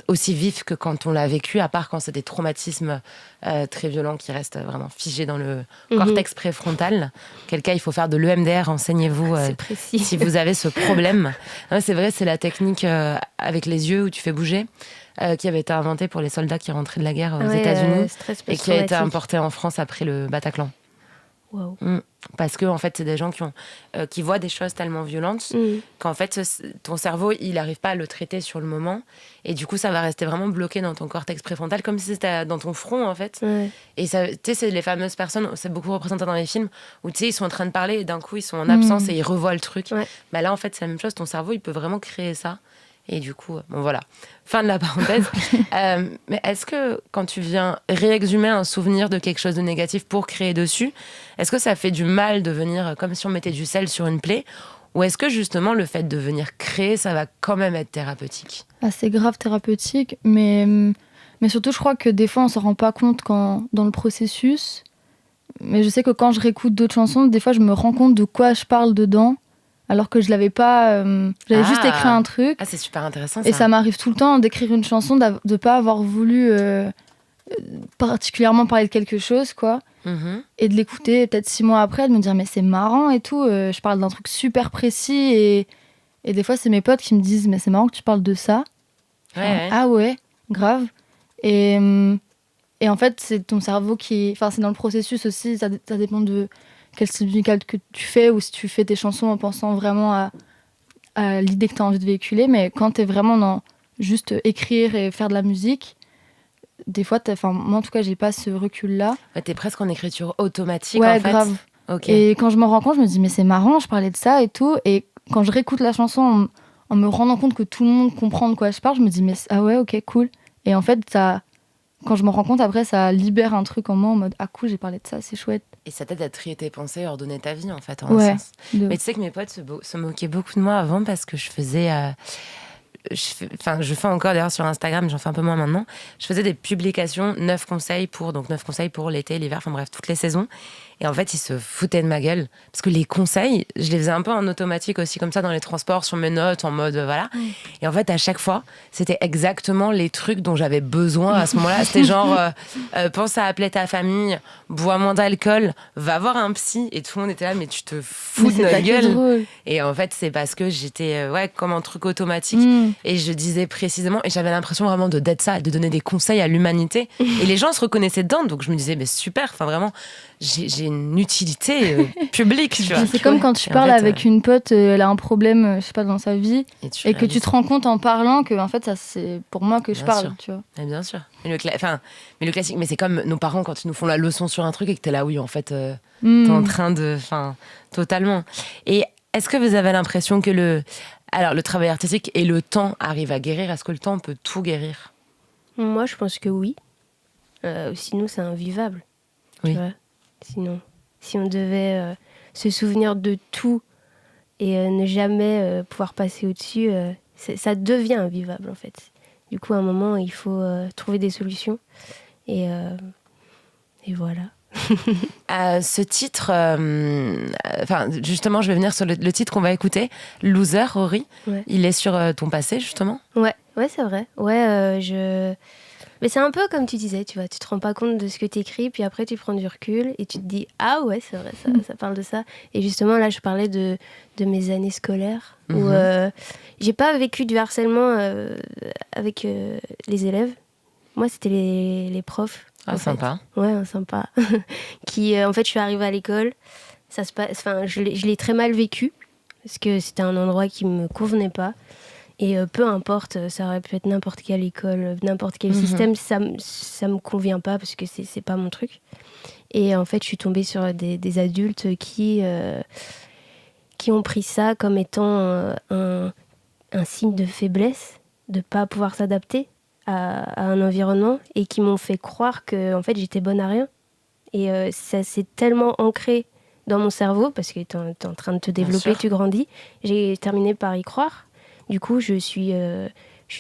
aussi vif que quand on l'a vécu, à part quand c'est des traumatismes très violents qui restent vraiment figés dans le cortex préfrontal. Quel cas, il faut faire de l'EMDR, renseignez-vous si vous avez ce problème. Ouais, c'est vrai, c'est la technique avec les yeux où tu fais bouger. Qui avait été inventée pour les soldats qui rentraient de la guerre aux États-Unis et qui a été importée en France après le Bataclan. Wow. Parce que en fait, c'est des gens qui voient des choses tellement violentes qu'en fait, ton cerveau, il n'arrive pas à le traiter sur le moment. Et du coup, ça va rester vraiment bloqué dans ton cortex préfrontal, comme si c'était dans ton front, en fait. Et ça, tu sais, c'est les fameuses personnes, c'est beaucoup représenté dans les films, où tu sais, ils sont en train de parler et d'un coup, ils sont en absence et ils revoient le truc. Bah là, en fait, c'est la même chose. Ton cerveau, il peut vraiment créer ça. Et du coup, bon voilà, fin de la parenthèse. Mais est-ce que quand tu viens réexhumer un souvenir de quelque chose de négatif pour créer dessus, est-ce que ça fait du mal de venir comme si on mettait du sel sur une plaie ? Ou est-ce que justement le fait de venir créer, ça va quand même être thérapeutique ? C'est grave thérapeutique, mais surtout je crois que des fois on s'en rend pas compte dans le processus. Mais je sais que quand je réécoute d'autres chansons, des fois je me rends compte de quoi je parle dedans. Alors que je l'avais pas... j'avais juste écrit un truc. Ah, c'est super intéressant, ça. Et ça m'arrive tout le temps d'écrire une chanson, de pas avoir voulu particulièrement parler de quelque chose, quoi. Et de l'écouter peut-être 6 mois après, de me dire, mais c'est marrant et tout. Je parle d'un truc super précis. Et des fois, c'est mes potes qui me disent, mais c'est marrant que tu parles de ça. Ouais. Ah ouais, grave. Et en fait, c'est ton cerveau qui... Enfin, c'est dans le processus aussi, ça dépend de... quel style musical que tu fais, ou si tu fais tes chansons en pensant vraiment à l'idée que tu as envie de véhiculer. Mais quand tu es vraiment dans juste écrire et faire de la musique, des fois, moi en tout cas, j'ai pas ce recul-là. Ouais, t'es presque en écriture automatique, ouais, en fait. Grave. Okay. Et quand je me rends compte, je me dis, mais c'est marrant, je parlais de ça et tout. Et quand je réécoute la chanson en me rendant compte que tout le monde comprend de quoi je parle, je me dis, mais ah ouais, ok, cool. Et en fait, quand je me rends compte, après, ça libère un truc en moi en mode, ah cool, j'ai parlé de ça, c'est chouette. Et ça t'aide à trier tes pensées et ordonner ta vie, en fait, en un sens. Mais tu sais que mes potes se moquaient beaucoup de moi avant parce que je faisais je fais encore d'ailleurs sur Instagram, j'en fais un peu moins maintenant. Je faisais des publications, 9 conseils pour l'été, l'hiver, enfin bref, toutes les saisons. Et en fait, ils se foutaient de ma gueule. Parce que les conseils, je les faisais un peu en automatique aussi, comme ça, dans les transports, sur mes notes, en mode, voilà. Et en fait, à chaque fois, c'était exactement les trucs dont j'avais besoin à ce moment-là. C'était genre, pense à appeler ta famille, bois moins d'alcool, va voir un psy. Et tout le monde était là, mais tu te fous de notre gueule. Drôle. Et en fait, c'est parce que j'étais, comme un truc automatique. Et je disais précisément, et j'avais l'impression vraiment d'être ça, de donner des conseils à l'humanité. Et les gens se reconnaissaient dedans. Donc je me disais, mais super, enfin vraiment, j'ai une utilité publique, tu vois. C'est comme quand tu parles avec une pote, elle a un problème, je sais pas, dans sa vie, et que tu te rends compte en parlant que en fait, ça c'est pour moi que je parle, tu vois. Mais bien sûr. Mais le classique, mais c'est comme nos parents quand ils nous font la leçon sur un truc et que t'es là, oui, en fait, t'es en train de, totalement. Et est-ce que vous avez l'impression que le travail artistique et le temps arrivent à guérir? Est-ce que le temps peut tout guérir? Moi, je pense que oui. Sinon, c'est invivable. Oui. Tu vois. Sinon, si on devait se souvenir de tout et ne jamais pouvoir passer au-dessus, ça devient invivable en fait. Du coup, à un moment, il faut trouver des solutions. Et voilà. Ce titre, justement, je vais venir sur le titre qu'on va écouter, Loser, Rory. Ouais. Il est sur ton passé, justement. Ouais, c'est vrai. Ouais, Mais c'est un peu comme tu disais, tu vois, tu te rends pas compte de ce que t'écris, puis après tu prends du recul et tu te dis ah ouais, c'est vrai, ça parle de ça. Et justement là, je parlais de mes années scolaires où j'ai pas vécu du harcèlement avec les élèves. Moi, c'était les profs. Ah, sympa. Ouais, sympa. Qui, en fait, je suis arrivée à l'école. Ça se passe, enfin, je l'ai très mal vécu parce que c'était un endroit qui me convenait pas. Et peu importe, ça aurait pu être n'importe quelle école, n'importe quel système, ça me convient pas parce que c'est pas mon truc. Et en fait, je suis tombée sur des adultes qui ont pris ça comme étant un signe de faiblesse, de pas pouvoir s'adapter à un environnement et qui m'ont fait croire que en fait, j'étais bonne à rien. Et ça s'est tellement ancré dans mon cerveau parce que t'es en train de te développer, tu grandis. J'ai terminé par y croire. Du coup, je suis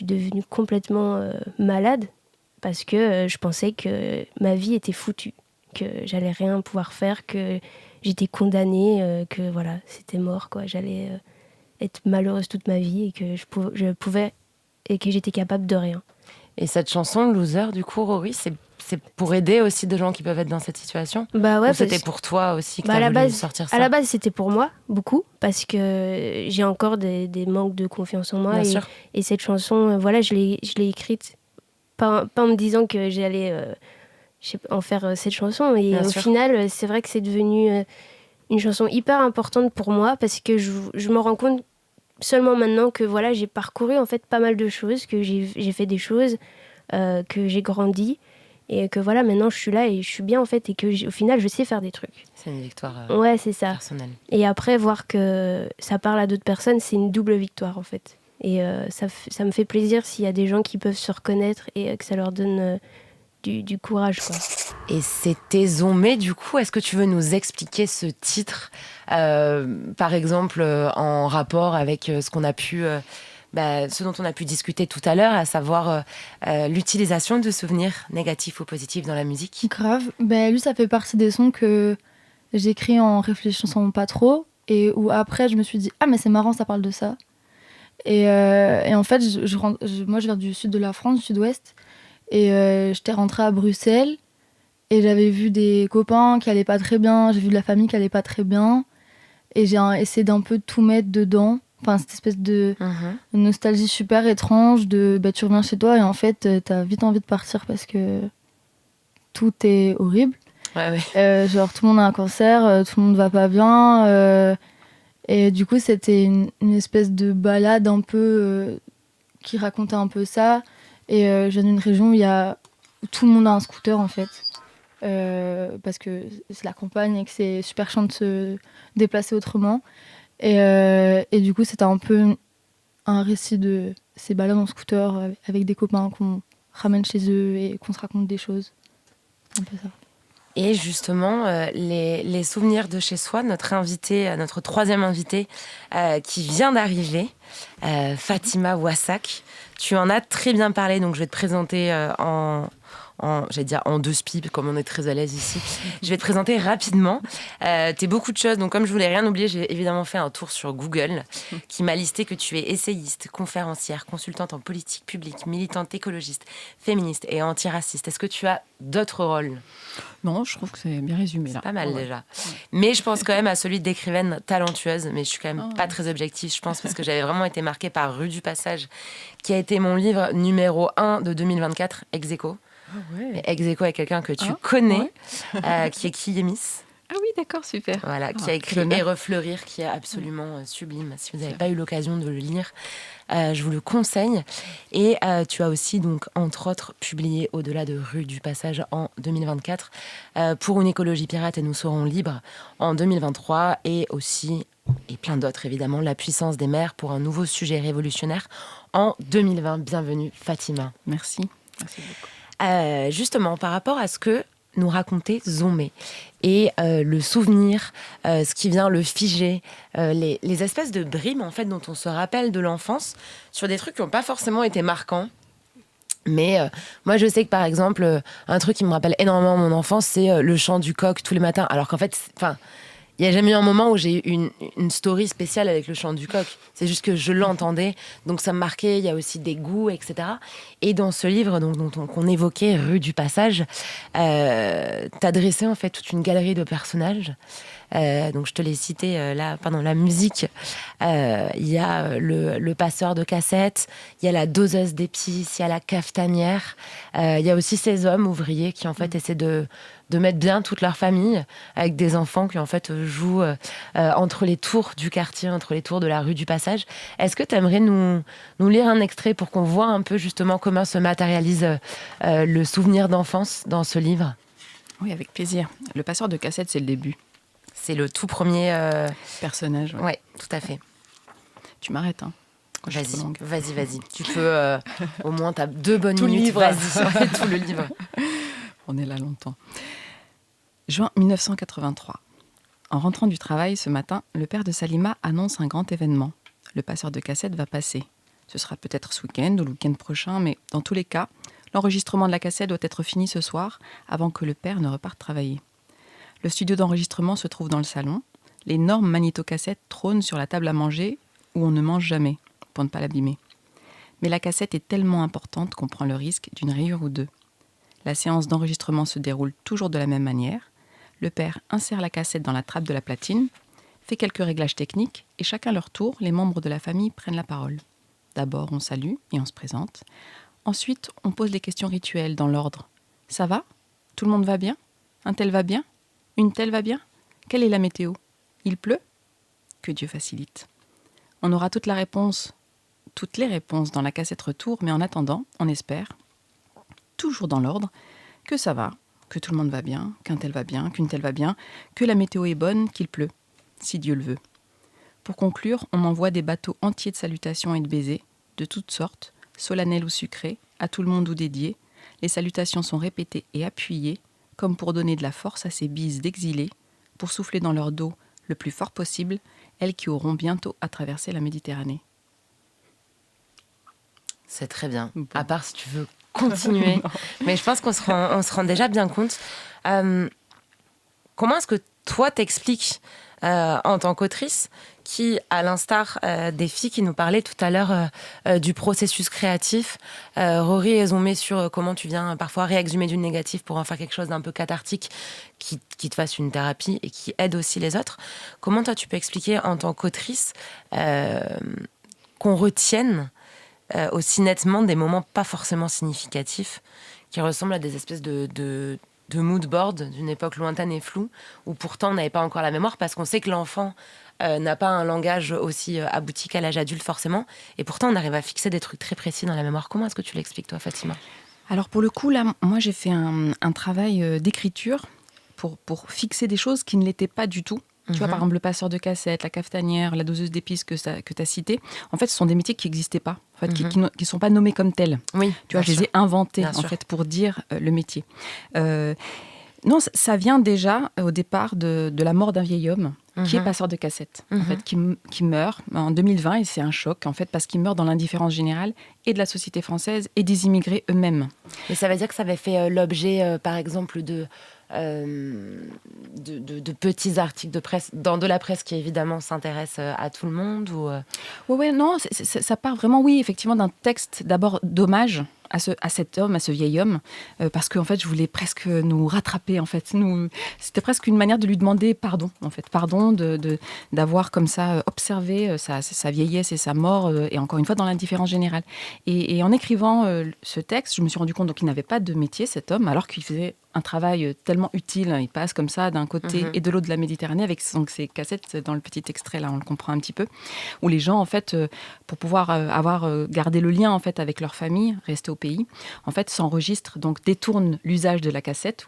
devenue complètement malade parce que je pensais que ma vie était foutue, que j'allais rien pouvoir faire, que j'étais condamnée, que voilà, c'était mort, quoi. J'allais être malheureuse toute ma vie et que je pouvais et que j'étais capable de rien. Et cette chanson, Loser, du coup, Rory, c'est pour aider aussi des gens qui peuvent être dans cette situation? Bah ouais, ou c'était pour toi aussi que t'as voulu sortir ça? À la base, c'était pour moi, beaucoup, parce que j'ai encore des manques de confiance en moi. Et cette chanson, voilà, je l'ai écrite pas en me disant que j'allais en faire cette chanson. Et au final, c'est vrai que c'est devenu une chanson hyper importante pour moi, parce que je me rends compte seulement maintenant que voilà, j'ai parcouru en fait pas mal de choses, que j'ai fait des choses, que j'ai grandi. Et que voilà, maintenant je suis là et je suis bien en fait, et que au final je sais faire des trucs. C'est une victoire ouais, c'est ça. personnelle. Et après, voir que ça parle à d'autres personnes, c'est une double victoire en fait. Et ça me fait plaisir s'il y a des gens qui peuvent se reconnaître et que ça leur donne du courage, quoi. Et c'était Zombie, du coup, est-ce que tu veux nous expliquer ce titre, par exemple, en rapport avec ce qu'on a pu... ce dont on a pu discuter tout à l'heure, à savoir l'utilisation de souvenirs négatifs ou positifs dans la musique? Grave. Lui, ça fait partie des sons que j'écris en réfléchissant pas trop, et où après, je me suis dit « Ah, mais c'est marrant, ça parle de ça ». Et en fait, moi, je viens du sud de la France, du sud-ouest, et j'étais rentrée à Bruxelles, et j'avais vu des copains qui allaient pas très bien, j'ai vu de la famille qui allait pas très bien, et j'ai essayé d'un peu tout mettre dedans. Enfin, cette espèce de nostalgie super étrange de tu reviens chez toi et en fait t'as vite envie de partir parce que tout est horrible. Ouais. Genre tout le monde a un cancer, tout le monde va pas bien, et du coup c'était une espèce de balade un peu qui racontait un peu ça. Et je viens d'une région où tout le monde a un scooter en fait, parce que c'est la campagne et que c'est super chiant de se déplacer autrement. Et du coup, c'était un peu un récit de ces balades en scooter avec des copains qu'on ramène chez eux et qu'on se raconte des choses. C'est un peu ça. Et justement, les souvenirs de chez soi, notre troisième invité qui vient d'arriver, Fatima Ouassak. Tu en as très bien parlé, donc je vais te présenter j'allais dire en deux spies, comme on est très à l'aise ici. Je vais te présenter rapidement. T'es beaucoup de choses, donc comme je voulais rien oublier, j'ai évidemment fait un tour sur Google qui m'a listé que tu es essayiste, conférencière, consultante en politique publique, militante écologiste, féministe et antiraciste. Est-ce que tu as d'autres rôles ? Non, je trouve que c'est bien résumé là. C'est pas mal déjà. Mais je pense quand même à celui d'écrivaine talentueuse, mais je suis quand même pas très objective, je pense, parce que j'avais vraiment été marquée par Rue du Passage, qui a été mon livre numéro 1 de 2024, ex aequo. Ex aequo avec quelqu'un que tu connais, qui est Kiyemis. Ah oui, d'accord, super. Voilà, qui a écrit Et refleurir, qui est absolument sublime. Si vous n'avez pas eu l'occasion de le lire, je vous le conseille. Et tu as aussi, donc, entre autres, publié Au-delà de Rue du Passage en 2024, Pour une écologie pirate et nous serons libres en 2023, et aussi, et plein d'autres évidemment, La puissance des mers pour un nouveau sujet révolutionnaire en 2020. Bienvenue Fatima. Merci beaucoup. Justement, par rapport à ce que nous racontait Zomé et le souvenir, ce qui vient le figer, les espèces de brimes en fait dont on se rappelle de l'enfance sur des trucs qui n'ont pas forcément été marquants. Mais moi, je sais que par exemple, un truc qui me rappelle énormément mon enfance, c'est le chant du coq tous les matins. Alors qu'en fait, il n'y a jamais eu un moment où j'ai eu une story spéciale avec le chant du coq. C'est juste que je l'entendais, donc ça me marquait. Il y a aussi des goûts, etc. Et dans ce livre qu'on évoquait, Rue du Passage, t'as dressé en fait toute une galerie de personnages. Donc je te l'ai cité là pendant la musique. Il y a le passeur de cassettes, il y a la doseuse d'épices, il y a la cafetanière. Il y a aussi ces hommes ouvriers qui en fait essaient de mettre bien toute leur famille, avec des enfants qui en fait jouent entre les tours du quartier, entre les tours de la rue du Passage. Est-ce que tu aimerais nous lire un extrait pour qu'on voit un peu justement comment se matérialise le souvenir d'enfance dans ce livre ? Oui, avec plaisir. Le passeur de cassettes, c'est le début. C'est le tout premier personnage. Ouais, tout à fait. Tu m'arrêtes, hein. Vas-y. Tu peux, au moins, t'as 2 bonnes tout minutes. Livre. Vas-y, tout le livre. On est là longtemps. Juin 1983. En rentrant du travail ce matin, le père de Salima annonce un grand événement. Le passeur de cassettes va passer. Ce sera peut-être ce week-end ou le week-end prochain, mais dans tous les cas, l'enregistrement de la cassette doit être fini ce soir avant que le père ne reparte travailler. Le studio d'enregistrement se trouve dans le salon. L'énorme magnétocassettes trône sur la table à manger où on ne mange jamais, pour ne pas l'abîmer. Mais la cassette est tellement importante qu'on prend le risque d'une rayure ou deux. La séance d'enregistrement se déroule toujours de la même manière. Le père insère la cassette dans la trappe de la platine, fait quelques réglages techniques et chacun leur tour, les membres de la famille prennent la parole. D'abord, on salue et on se présente. Ensuite, on pose les questions rituelles dans l'ordre. « Ça va ? Tout le monde va bien ? Un tel va bien ? Une telle va bien ? Quelle est la météo ? Il pleut ? Que Dieu facilite. » On aura toutes les réponses dans la cassette retour, mais en attendant, on espère, toujours dans l'ordre, que ça va, que tout le monde va bien, qu'un tel va bien, qu'une telle va bien, que la météo est bonne, qu'il pleut, si Dieu le veut. Pour conclure, on m'envoie des bateaux entiers de salutations et de baisers, de toutes sortes, solennels ou sucrés, à tout le monde ou dédiés. Les salutations sont répétées et appuyées, comme pour donner de la force à ces bises d'exilés, pour souffler dans leur dos le plus fort possible, elles qui auront bientôt à traverser la Méditerranée. C'est très bien. Bon. À part si tu veux continuer. Mais je pense qu'on se rend déjà bien compte. Comment est-ce que toi t'expliques en tant qu'autrice qui, à l'instar des filles qui nous parlaient tout à l'heure du processus créatif, Rory et Zomé sur comment tu viens parfois réexhumer du négatif pour en faire quelque chose d'un peu cathartique qui te fasse une thérapie et qui aide aussi les autres. Comment toi tu peux expliquer en tant qu'autrice qu'on retienne aussi nettement des moments pas forcément significatifs qui ressemblent à des espèces de mood board d'une époque lointaine et floue où pourtant on n'avait pas encore la mémoire parce qu'on sait que l'enfant n'a pas un langage aussi abouti qu'à l'âge adulte forcément et pourtant on arrive à fixer des trucs très précis dans la mémoire. Comment est-ce que tu l'expliques toi, Fatima ? Alors pour le coup là, moi j'ai fait un travail d'écriture pour fixer des choses qui ne l'étaient pas du tout. Tu vois, par exemple, le passeur de cassettes, la cafetanière, la doseuse d'épices que tu as cité, en fait, ce sont des métiers qui n'existaient pas, en fait, qui ne sont pas nommés comme tels. Oui, tu vois, je les ai inventés, bien sûr. Fait, pour dire le métier. Non, ça vient déjà au départ de la mort d'un vieil homme qui est passeur de cassettes, en fait, qui meurt en 2020, et c'est un choc, en fait, parce qu'il meurt dans l'indifférence générale et de la société française et des immigrés eux-mêmes. Mais ça veut dire que ça avait fait l'objet, par exemple, de petits articles de presse, dans de la presse qui évidemment s'intéresse à tout le monde ou Oui, non, ça part vraiment, oui, effectivement, d'un texte d'abord d'hommage à cet homme, à ce vieil homme, parce qu'en fait, je voulais presque nous rattraper, en fait. C'était presque une manière de lui demander pardon, en fait. Pardon d'avoir comme ça observé sa vieillesse et sa mort, et encore une fois, dans l'indifférence générale. Et en écrivant ce texte, je me suis rendu compte qu'il n'avait pas de métier, cet homme, alors qu'il faisait un travail tellement utile. Il passe comme ça d'un côté et de l'autre de la Méditerranée avec donc, ces cassettes dans le petit extrait, là, on le comprend un petit peu, où les gens, en fait, pour pouvoir avoir gardé le lien en fait, avec leur famille, rester au pays, en fait, s'enregistrent, donc détournent l'usage de la cassette.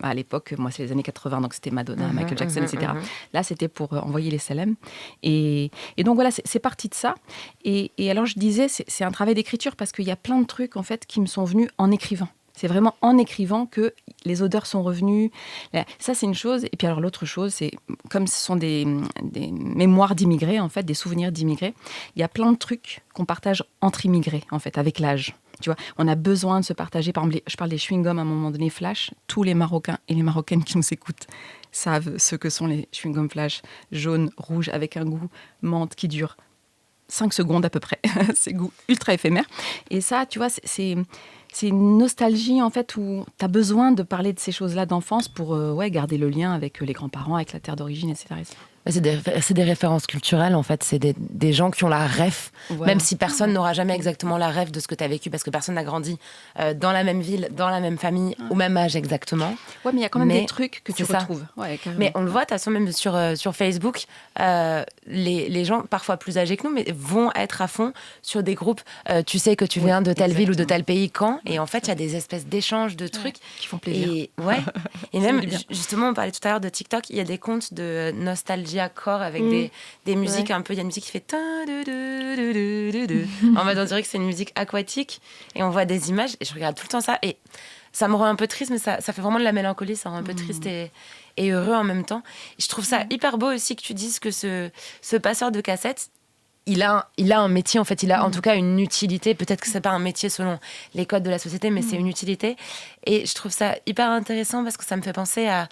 À l'époque, moi, c'est les années 80, donc c'était Madonna, Michael Jackson, etc. Là, c'était pour envoyer les salam. Et donc, voilà, c'est parti de ça. Et alors, je disais, c'est un travail d'écriture parce qu'il y a plein de trucs, en fait, qui me sont venus en écrivant. C'est vraiment en écrivant que les odeurs sont revenues. Ça, c'est une chose. Et puis alors, l'autre chose, c'est comme ce sont des mémoires d'immigrés, en fait, des souvenirs d'immigrés, il y a plein de trucs qu'on partage entre immigrés, en fait, avec l'âge. Tu vois, on a besoin de se partager. Par exemple, je parle des chewing-gums à un moment donné, Flash. Tous les Marocains et les Marocaines qui nous écoutent savent ce que sont les chewing-gums Flash, jaune, rouge, avec un goût menthe qui dure 5 secondes à peu près. C'est goût ultra éphémère. Et ça, tu vois, c'est une nostalgie, en fait, où tu as besoin de parler de ces choses-là d'enfance pour garder le lien avec les grands-parents, avec la terre d'origine, etc. C'est des références culturelles, en fait. C'est des gens qui ont la ref, voilà. Même si personne n'aura jamais exactement la ref de ce que tu as vécu, parce que personne n'a grandi dans la même ville, dans la même famille, au même âge exactement. Ouais, mais il y a quand même des trucs que tu retrouves. Ouais, mais on le voit, de toute façon, même sur Facebook, les gens, parfois plus âgés que nous, mais vont être à fond sur des groupes. Tu sais que tu viens de telle ville ou de tel pays, quand. Et en fait, il y a des espèces d'échanges de trucs. Qui font plaisir. Et même, justement, on parlait tout à l'heure de TikTok, il y a des comptes de nostalgie corps avec des musiques un peu, il y a une musique qui fait en mode on dirait que c'est une musique aquatique et on voit des images et je regarde tout le temps ça et ça me rend un peu triste, mais ça fait vraiment de la mélancolie, ça rend un peu triste et heureux en même temps. Et je trouve ça hyper beau aussi que tu dises que ce passeur de cassettes, il a un métier, en fait, il a en tout cas une utilité. Peut-être que c'est pas un métier selon les codes de la société, mais c'est une utilité. Et je trouve ça hyper intéressant parce que ça me fait penser à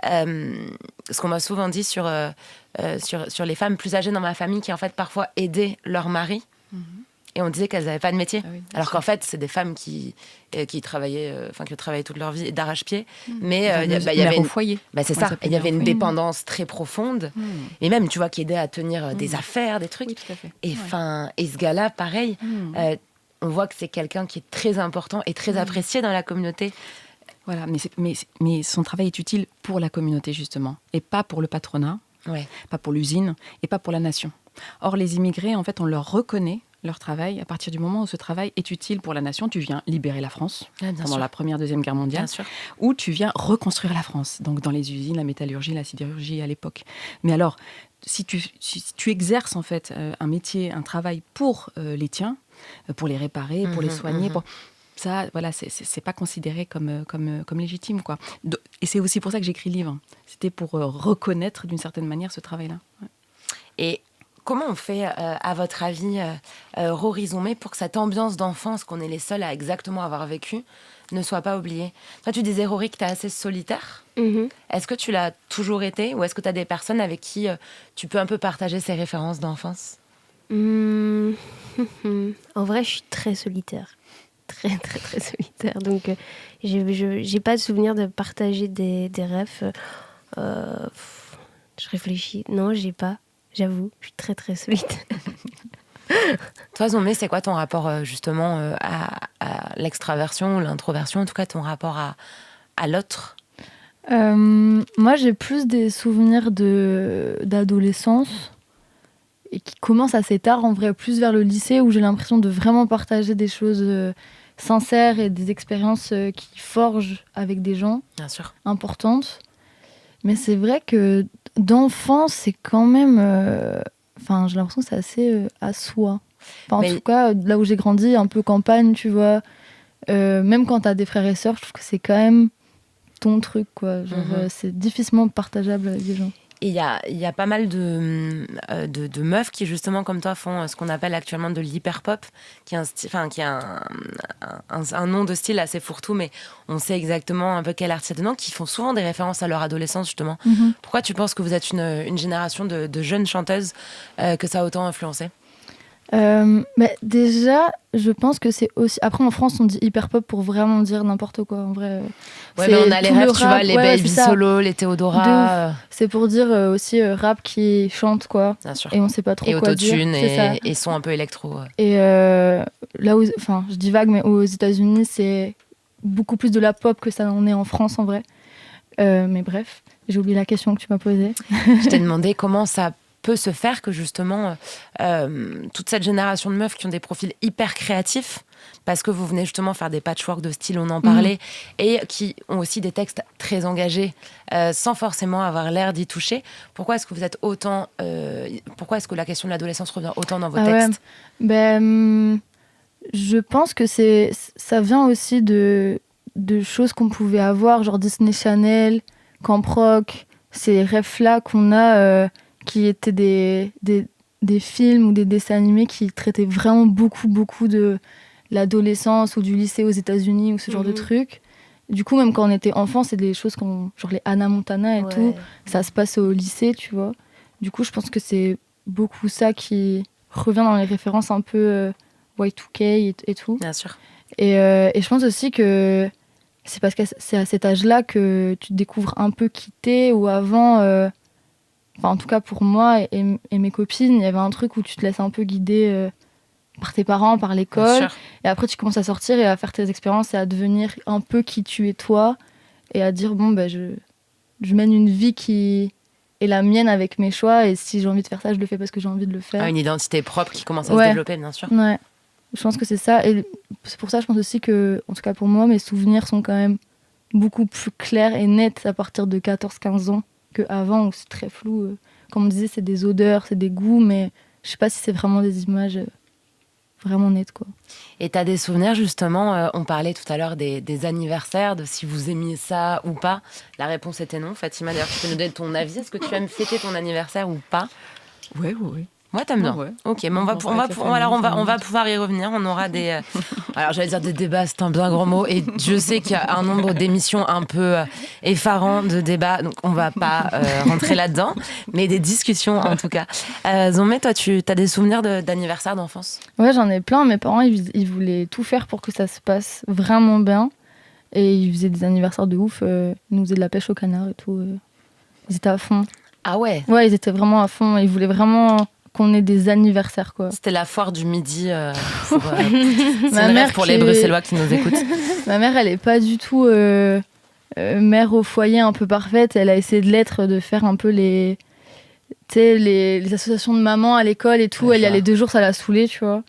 ce qu'on m'a souvent dit sur les femmes plus âgées dans ma famille qui, en fait, parfois aidaient leur mari. Et on disait qu'elles n'avaient pas de métier. Ah oui, alors qu'en fait, c'est des femmes qui travaillaient, qui ont travaillé toute leur vie d'arrache-pied. Mais il y avait au foyer. C'est ça. Il y avait une dépendance très profonde. Et même, tu vois, qui aidait à tenir des affaires, des trucs. Oui, tout à fait. Et ce gars-là, pareil, on voit que c'est quelqu'un qui est très important et très apprécié dans la communauté. Voilà, mais son travail est utile pour la communauté, justement. Et pas pour le patronat, pas pour l'usine, et pas pour la nation. Or, les immigrés, en fait, on leur reconnaît leur travail à partir du moment où ce travail est utile pour la nation. Tu viens libérer la France pendant la Première, Deuxième Guerre mondiale, ou tu viens reconstruire la France, donc dans les usines, la métallurgie, la sidérurgie à l'époque. Mais alors, si tu exerces en fait un métier, un travail pour les tiens, pour les réparer, pour les soigner, ça, voilà, c'est pas considéré comme légitime, quoi. Et c'est aussi pour ça que j'écris le livre. C'était pour reconnaître d'une certaine manière ce travail-là. Ouais. Et comment on fait, à votre avis, Rory Zoumé, pour que cette ambiance d'enfance qu'on est les seuls à exactement avoir vécue ne soit pas oubliée? Toi, tu disais, Rory, que tu es assez solitaire. Est-ce que tu l'as toujours été ou est-ce que tu as des personnes avec qui tu peux un peu partager ces références d'enfance? En vrai, je suis très solitaire. Très, très, très solitaire. Donc, j'ai pas de souvenir de partager des rêves. Je réfléchis. Non, j'ai pas. J'avoue, je suis très, très solitaire. Toi, Zoumé, c'est quoi ton rapport justement à l'extraversion ou l'introversion, en tout cas ton rapport à l'autre? Moi, j'ai plus des souvenirs d'adolescence et qui commencent assez tard, en vrai, plus vers le lycée, où j'ai l'impression de vraiment partager des choses sincères et des expériences qui forgent avec des gens importantes. Mais c'est vrai que d'enfance, c'est quand même... j'ai l'impression que c'est assez à soi. En tout cas, là où j'ai grandi, un peu campagne, tu vois. Même quand t'as des frères et sœurs, je trouve que c'est quand même ton truc, quoi. Genre, c'est difficilement partageable avec des gens. Et il y a pas mal de meufs qui, justement, comme toi, font ce qu'on appelle actuellement de l'hyperpop, qui est un nom de style assez fourre-tout, mais on sait exactement un peu quel artiste c'est dedans, qui font souvent des références à leur adolescence, justement. Pourquoi tu penses que vous êtes une génération de jeunes chanteuses que ça a autant influencé ? Déjà, je pense que c'est aussi... Après, en France, on dit hyper-pop pour vraiment dire n'importe quoi. En vrai, ouais, mais on a les rêves, tu vois, les Baby Solo, les Théodora. C'est pour dire aussi rap qui chante, quoi. Bien sûr. Et on sait pas trop et quoi dire. Et son un peu électro. Et là où... Enfin, je dis vague, mais aux États-Unis, c'est beaucoup plus de la pop que ça en est en France, en vrai. Mais bref, j'ai oublié la question que tu m'as posée. Je t'ai demandé comment ça peut se faire que justement toute cette génération de meufs qui ont des profils hyper créatifs, parce que vous venez justement faire des patchwork de style, on en parlait, et qui ont aussi des textes très engagés sans forcément avoir l'air d'y toucher. Pourquoi est-ce que vous êtes autant pourquoi est-ce que la question de l'adolescence revient autant dans vos textes ? Je pense que ça vient aussi de choses qu'on pouvait avoir, genre Disney Channel, Camp Rock, ces rêves-là qu'on a qui étaient des films ou des dessins animés qui traitaient vraiment beaucoup de l'adolescence ou du lycée aux États-Unis ou ce genre de trucs. Du coup, même quand on était enfant, c'est des choses genre les Hannah Montana et tout, ça se passe au lycée, tu vois. Du coup, je pense que c'est beaucoup ça qui revient dans les références un peu Y2K et tout. Bien sûr. Et je pense aussi que c'est parce que c'est à cet âge-là que tu découvres un peu qui t'es, ou avant... Enfin, en tout cas, pour moi et mes copines, il y avait un truc où tu te laisses un peu guider par tes parents, par l'école. Et après, tu commences à sortir et à faire tes expériences et à devenir un peu qui tu es toi. Et à dire, je mène une vie qui est la mienne avec mes choix. Et si j'ai envie de faire ça, je le fais parce que j'ai envie de le faire. Une identité propre qui commence à se développer, bien sûr. Ouais, je pense que c'est ça. Et c'est pour ça, je pense aussi que, en tout cas pour moi, mes souvenirs sont quand même beaucoup plus clairs et nets à partir de 14-15 ans. Qu'avant, où c'est très flou. Comme on disait, c'est des odeurs, c'est des goûts, mais je sais pas si c'est vraiment des images vraiment nettes, quoi. Et t'as des souvenirs, justement, on parlait tout à l'heure des anniversaires, de si vous aimiez ça ou pas. La réponse était non. Fatima, d'ailleurs, tu peux nous donner ton avis. Est-ce que tu aimes fêter ton anniversaire ou pas ? Oui. Moi, t'aimes bien. Ouais. Ok, mais on va pouvoir y revenir. On aura des... alors, j'allais dire des débats, c'est un bien grand mot. Et je sais qu'il y a un nombre d'émissions un peu effarant de débats. Donc, on va pas rentrer là-dedans. Mais des discussions, en tout cas. Zomé, toi, tu as des souvenirs d'anniversaire d'enfance ? Ouais, j'en ai plein. Mes parents, ils voulaient tout faire pour que ça se passe vraiment bien. Et ils faisaient des anniversaires de ouf. Ils nous faisaient de la pêche au canard et tout. Ils étaient à fond. Ah ouais ? Ouais, ils étaient vraiment à fond. Ils voulaient vraiment... qu'on ait des anniversaires, quoi. C'était la foire du midi c'est une rêve pour les Bruxellois qui nous écoutent. Ma mère, elle est pas du tout mère au foyer un peu parfaite. Elle a essayé de l'être, de faire un peu les associations de mamans à l'école et tout. Elle y allait 2 jours, ça l'a saoulée, tu vois.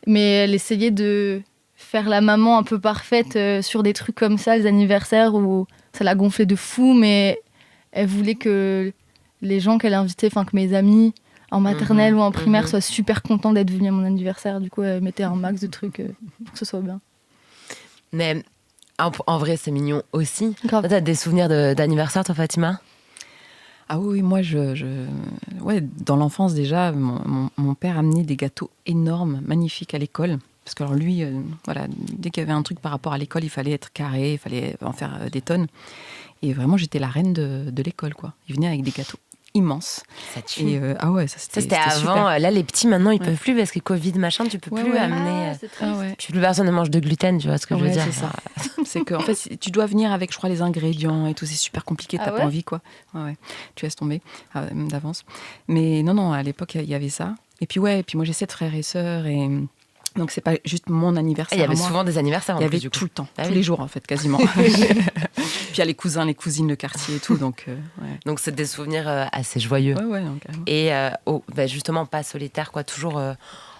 Mais elle essayait de faire la maman un peu parfaite sur des trucs comme ça, les anniversaires, où ça l'a gonflé de fou, mais elle voulait que les gens qu'elle invitait, enfin que mes amis en maternelle ou en primaire soient super contents d'être venus à mon anniversaire. Du coup, elle mettait un max de trucs pour que ce soit bien. Mais en vrai, c'est mignon aussi. Grave. T'as des souvenirs d'anniversaire, toi, Fatima ? Ah oui, moi, ouais, dans l'enfance déjà, mon père amenait des gâteaux énormes, magnifiques à l'école. Parce que alors lui, dès qu'il y avait un truc par rapport à l'école, il fallait être carré, il fallait en faire des tonnes. Et vraiment, j'étais la reine de l'école, quoi. Il venait avec des gâteaux immense. Ça tue. Et c'était avant. super. Là, les petits, maintenant, ils peuvent plus parce que Covid, machin, tu peux plus amener. Puis plus personne ne mange de gluten, tu vois ce que je veux dire. C'est ça. C'est que, en fait, tu dois venir avec, je crois, les ingrédients et tout. C'est super compliqué, t'as pas envie, quoi. Ouais. Tu laisses tomber d'avance. Mais non, à l'époque, il y avait ça. Et puis, moi, j'ai 7 frères et sœurs et... Donc, c'est pas juste mon anniversaire. Il y avait souvent des anniversaires en plus. Il y avait tout le temps, tous les jours en fait, quasiment. Puis il y a les cousins, les cousines, le quartier et tout. Donc c'est des souvenirs assez joyeux. Ouais, carrément. Et justement, pas solitaire, quoi, toujours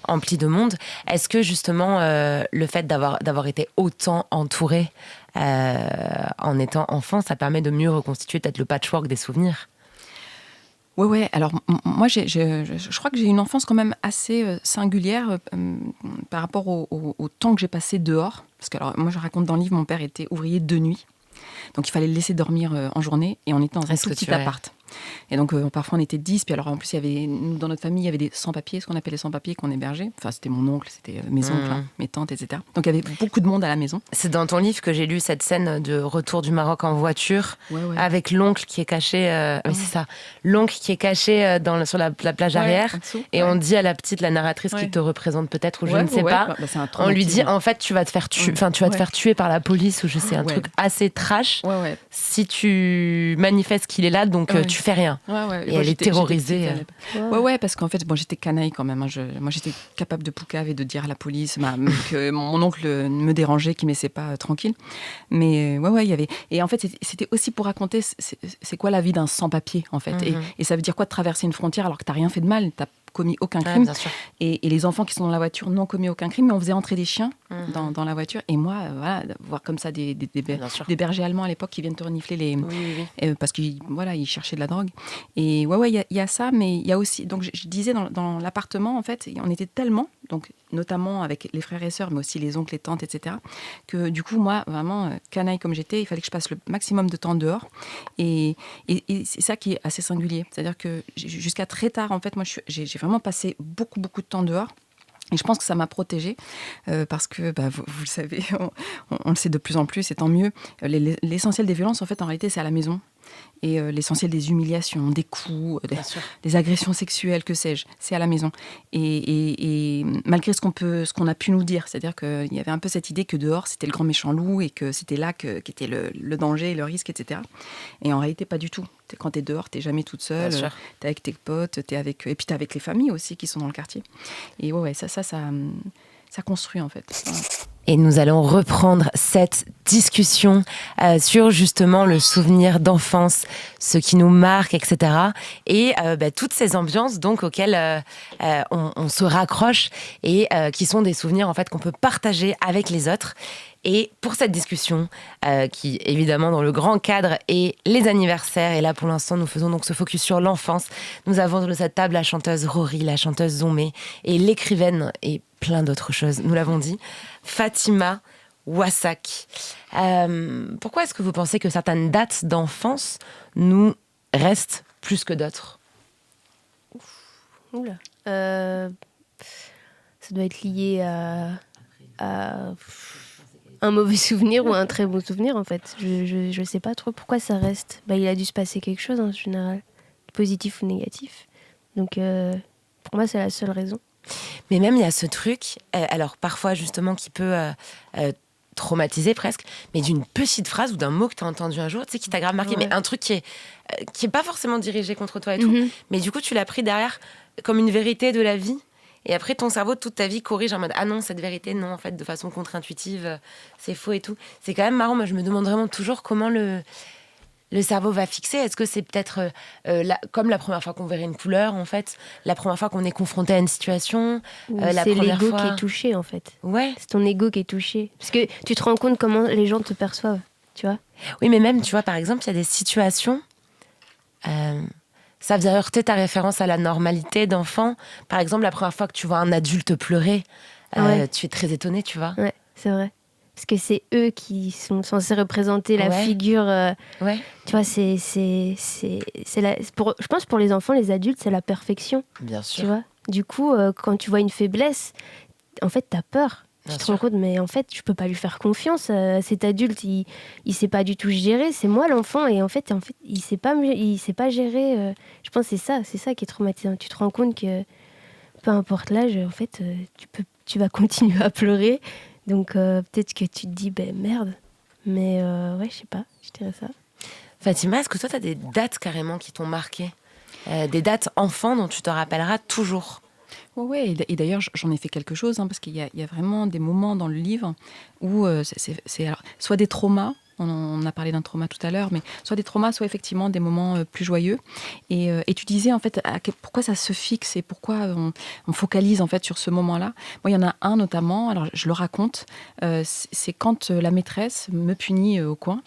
empli de monde. Est-ce que justement, le fait d'avoir été autant entouré en étant enfant, ça permet de mieux reconstituer peut-être le patchwork des souvenirs ? Ouais. Alors, moi, je crois que j'ai une enfance quand même assez singulière par rapport au temps que j'ai passé dehors. Parce que, alors, moi, je raconte dans le livre, mon père était ouvrier de nuit. Donc il fallait le laisser dormir en journée et on était dans un Est-ce tout que petit tu as- appart. Et donc parfois on était 10, puis alors en plus nous, dans notre famille il y avait des sans-papiers, ce qu'on appelait les sans-papiers qu'on hébergeait. Enfin c'était mon oncle, c'était mes oncles, mes tantes, etc. Donc il y avait beaucoup de monde à la maison. C'est dans ton livre que j'ai lu cette scène de retour du Maroc en voiture avec l'oncle qui est caché. Oui, c'est ça. L'oncle qui est caché sur la plage arrière. En dessous, et on dit à la petite, la narratrice qui te représente peut-être, ou je ne sais pas, c'est un on lui dit traumatisme. en fait tu vas te faire tuer, enfin tu vas te faire tuer par la police, ou je sais, un truc assez trash. Si tu manifestes qu'il est là, donc tu fais rien. Et elle est terrorisée. Ouais, parce qu'en fait, j'étais canaille quand même. Moi, j'étais capable de poucave et de dire à la police que mon oncle me dérangeait, qu'il ne me laissait pas tranquille. Mais il y avait. Et en fait, c'était aussi pour raconter c'est quoi la vie d'un sans-papier, en fait. Et ça veut dire quoi de traverser une frontière alors que tu n'as rien fait de mal, tu n'as commis aucun crime. Bien sûr. Et les enfants qui sont dans la voiture n'ont commis aucun crime, mais on faisait entrer des chiens dans la voiture. Et moi, voir comme ça des bergers allemands à l'époque qui viennent te renifler parce qu'ils ils cherchaient de la drogue. Et il y a ça, mais il y a aussi. Donc je disais dans l'appartement, en fait, on était tellement, donc notamment avec les frères et sœurs, mais aussi les oncles, les tantes, etc., que du coup, moi, vraiment, canaille comme j'étais, il fallait que je passe le maximum de temps dehors. Et c'est ça qui est assez singulier. C'est-à-dire que jusqu'à très tard, en fait, moi, j'ai vraiment passé beaucoup, beaucoup de temps dehors. Et je pense que ça m'a protégée parce que, vous le savez, on le sait de plus en plus, et tant mieux. L'essentiel des violences, en fait, en réalité, c'est à la maison. Et l'essentiel des humiliations, des coups, des agressions sexuelles, que sais-je, c'est à la maison. Et malgré ce qu'on a pu nous dire, c'est-à-dire qu'il y avait un peu cette idée que dehors, c'était le grand méchant loup et que c'était là qu'était le danger, le risque, etc. Et en réalité, pas du tout. Quand t'es dehors, t'es jamais toute seule. T'es avec tes potes, et puis t'es avec les familles aussi qui sont dans le quartier. Et ça construit en fait. Voilà. Et nous allons reprendre cette discussion sur justement le souvenir d'enfance, ce qui nous marque, etc. Et toutes ces ambiances donc auxquelles on se raccroche et qui sont des souvenirs en fait qu'on peut partager avec les autres. Et pour cette discussion, qui évidemment dans le grand cadre est les anniversaires, et là pour l'instant nous faisons donc ce focus sur l'enfance, nous avons de cette table la chanteuse Rory, la chanteuse Zomé, et l'écrivaine et plein d'autres choses, nous l'avons dit, Fatima Wassak. Pourquoi est-ce que vous pensez que certaines dates d'enfance nous restent plus que d'autres ? Oula. Ça doit être lié à un mauvais souvenir ou un très bon souvenir, en fait. Je sais pas trop pourquoi ça reste. Il a dû se passer quelque chose en général, positif ou négatif. Donc, pour moi, c'est la seule raison. Mais même, il y a ce truc, alors parfois justement qui peut traumatiser presque, mais d'une petite phrase ou d'un mot que tu as entendu un jour, tu sais, qui t'a grave marqué, mais un truc qui est pas forcément dirigé contre toi et tout, mais du coup, tu l'as pris derrière comme une vérité de la vie. Et après, ton cerveau, toute ta vie, corrige en mode « Ah non, cette vérité, non, en fait, de façon contre-intuitive, c'est faux et tout. » C'est quand même marrant. Moi, je me demande vraiment toujours comment le cerveau va fixer. Est-ce que c'est peut-être comme la première fois qu'on verrait une couleur, en fait, la première fois qu'on est confronté à une situation, la c'est première l'ego fois... qui est touché, en fait. Ouais. C'est ton ego qui est touché. Parce que tu te rends compte comment les gens te perçoivent, tu vois. Oui, mais même, tu vois, par exemple, il y a des situations... ça vient heurter ta référence à la normalité d'enfant. Par exemple, la première fois que tu vois un adulte pleurer, tu es très étonné, tu vois. Ouais, c'est vrai. Parce que c'est eux qui sont censés représenter la figure. Tu vois, je pense pour les enfants, les adultes, c'est la perfection. Bien sûr. Tu vois. Du coup, quand tu vois une faiblesse, en fait, t'as peur. Tu te rends compte, mais en fait, je peux pas lui faire confiance. Cet adulte, il sait pas du tout gérer. C'est moi l'enfant, et en fait, il sait pas gérer. Je pense que c'est ça qui est traumatisant. Tu te rends compte que peu importe l'âge, en fait, tu vas continuer à pleurer. Donc peut-être que tu te dis, merde. Mais je sais pas, je dirais ça. Fatima, est-ce que toi, tu as des dates carrément qui t'ont marqué ? Des dates enfants dont tu te rappelleras toujours ? Oui, et d'ailleurs, j'en ai fait quelque chose, parce qu'il y a vraiment des moments dans le livre où c'est alors, soit des traumas, on a parlé d'un trauma tout à l'heure, mais soit des traumas, soit effectivement des moments plus joyeux. Et tu disais, en fait, pourquoi ça se fixe et pourquoi on focalise, en fait, sur ce moment-là. Moi, il y en a un notamment, alors je le raconte, c'est quand la maîtresse me punit au coin.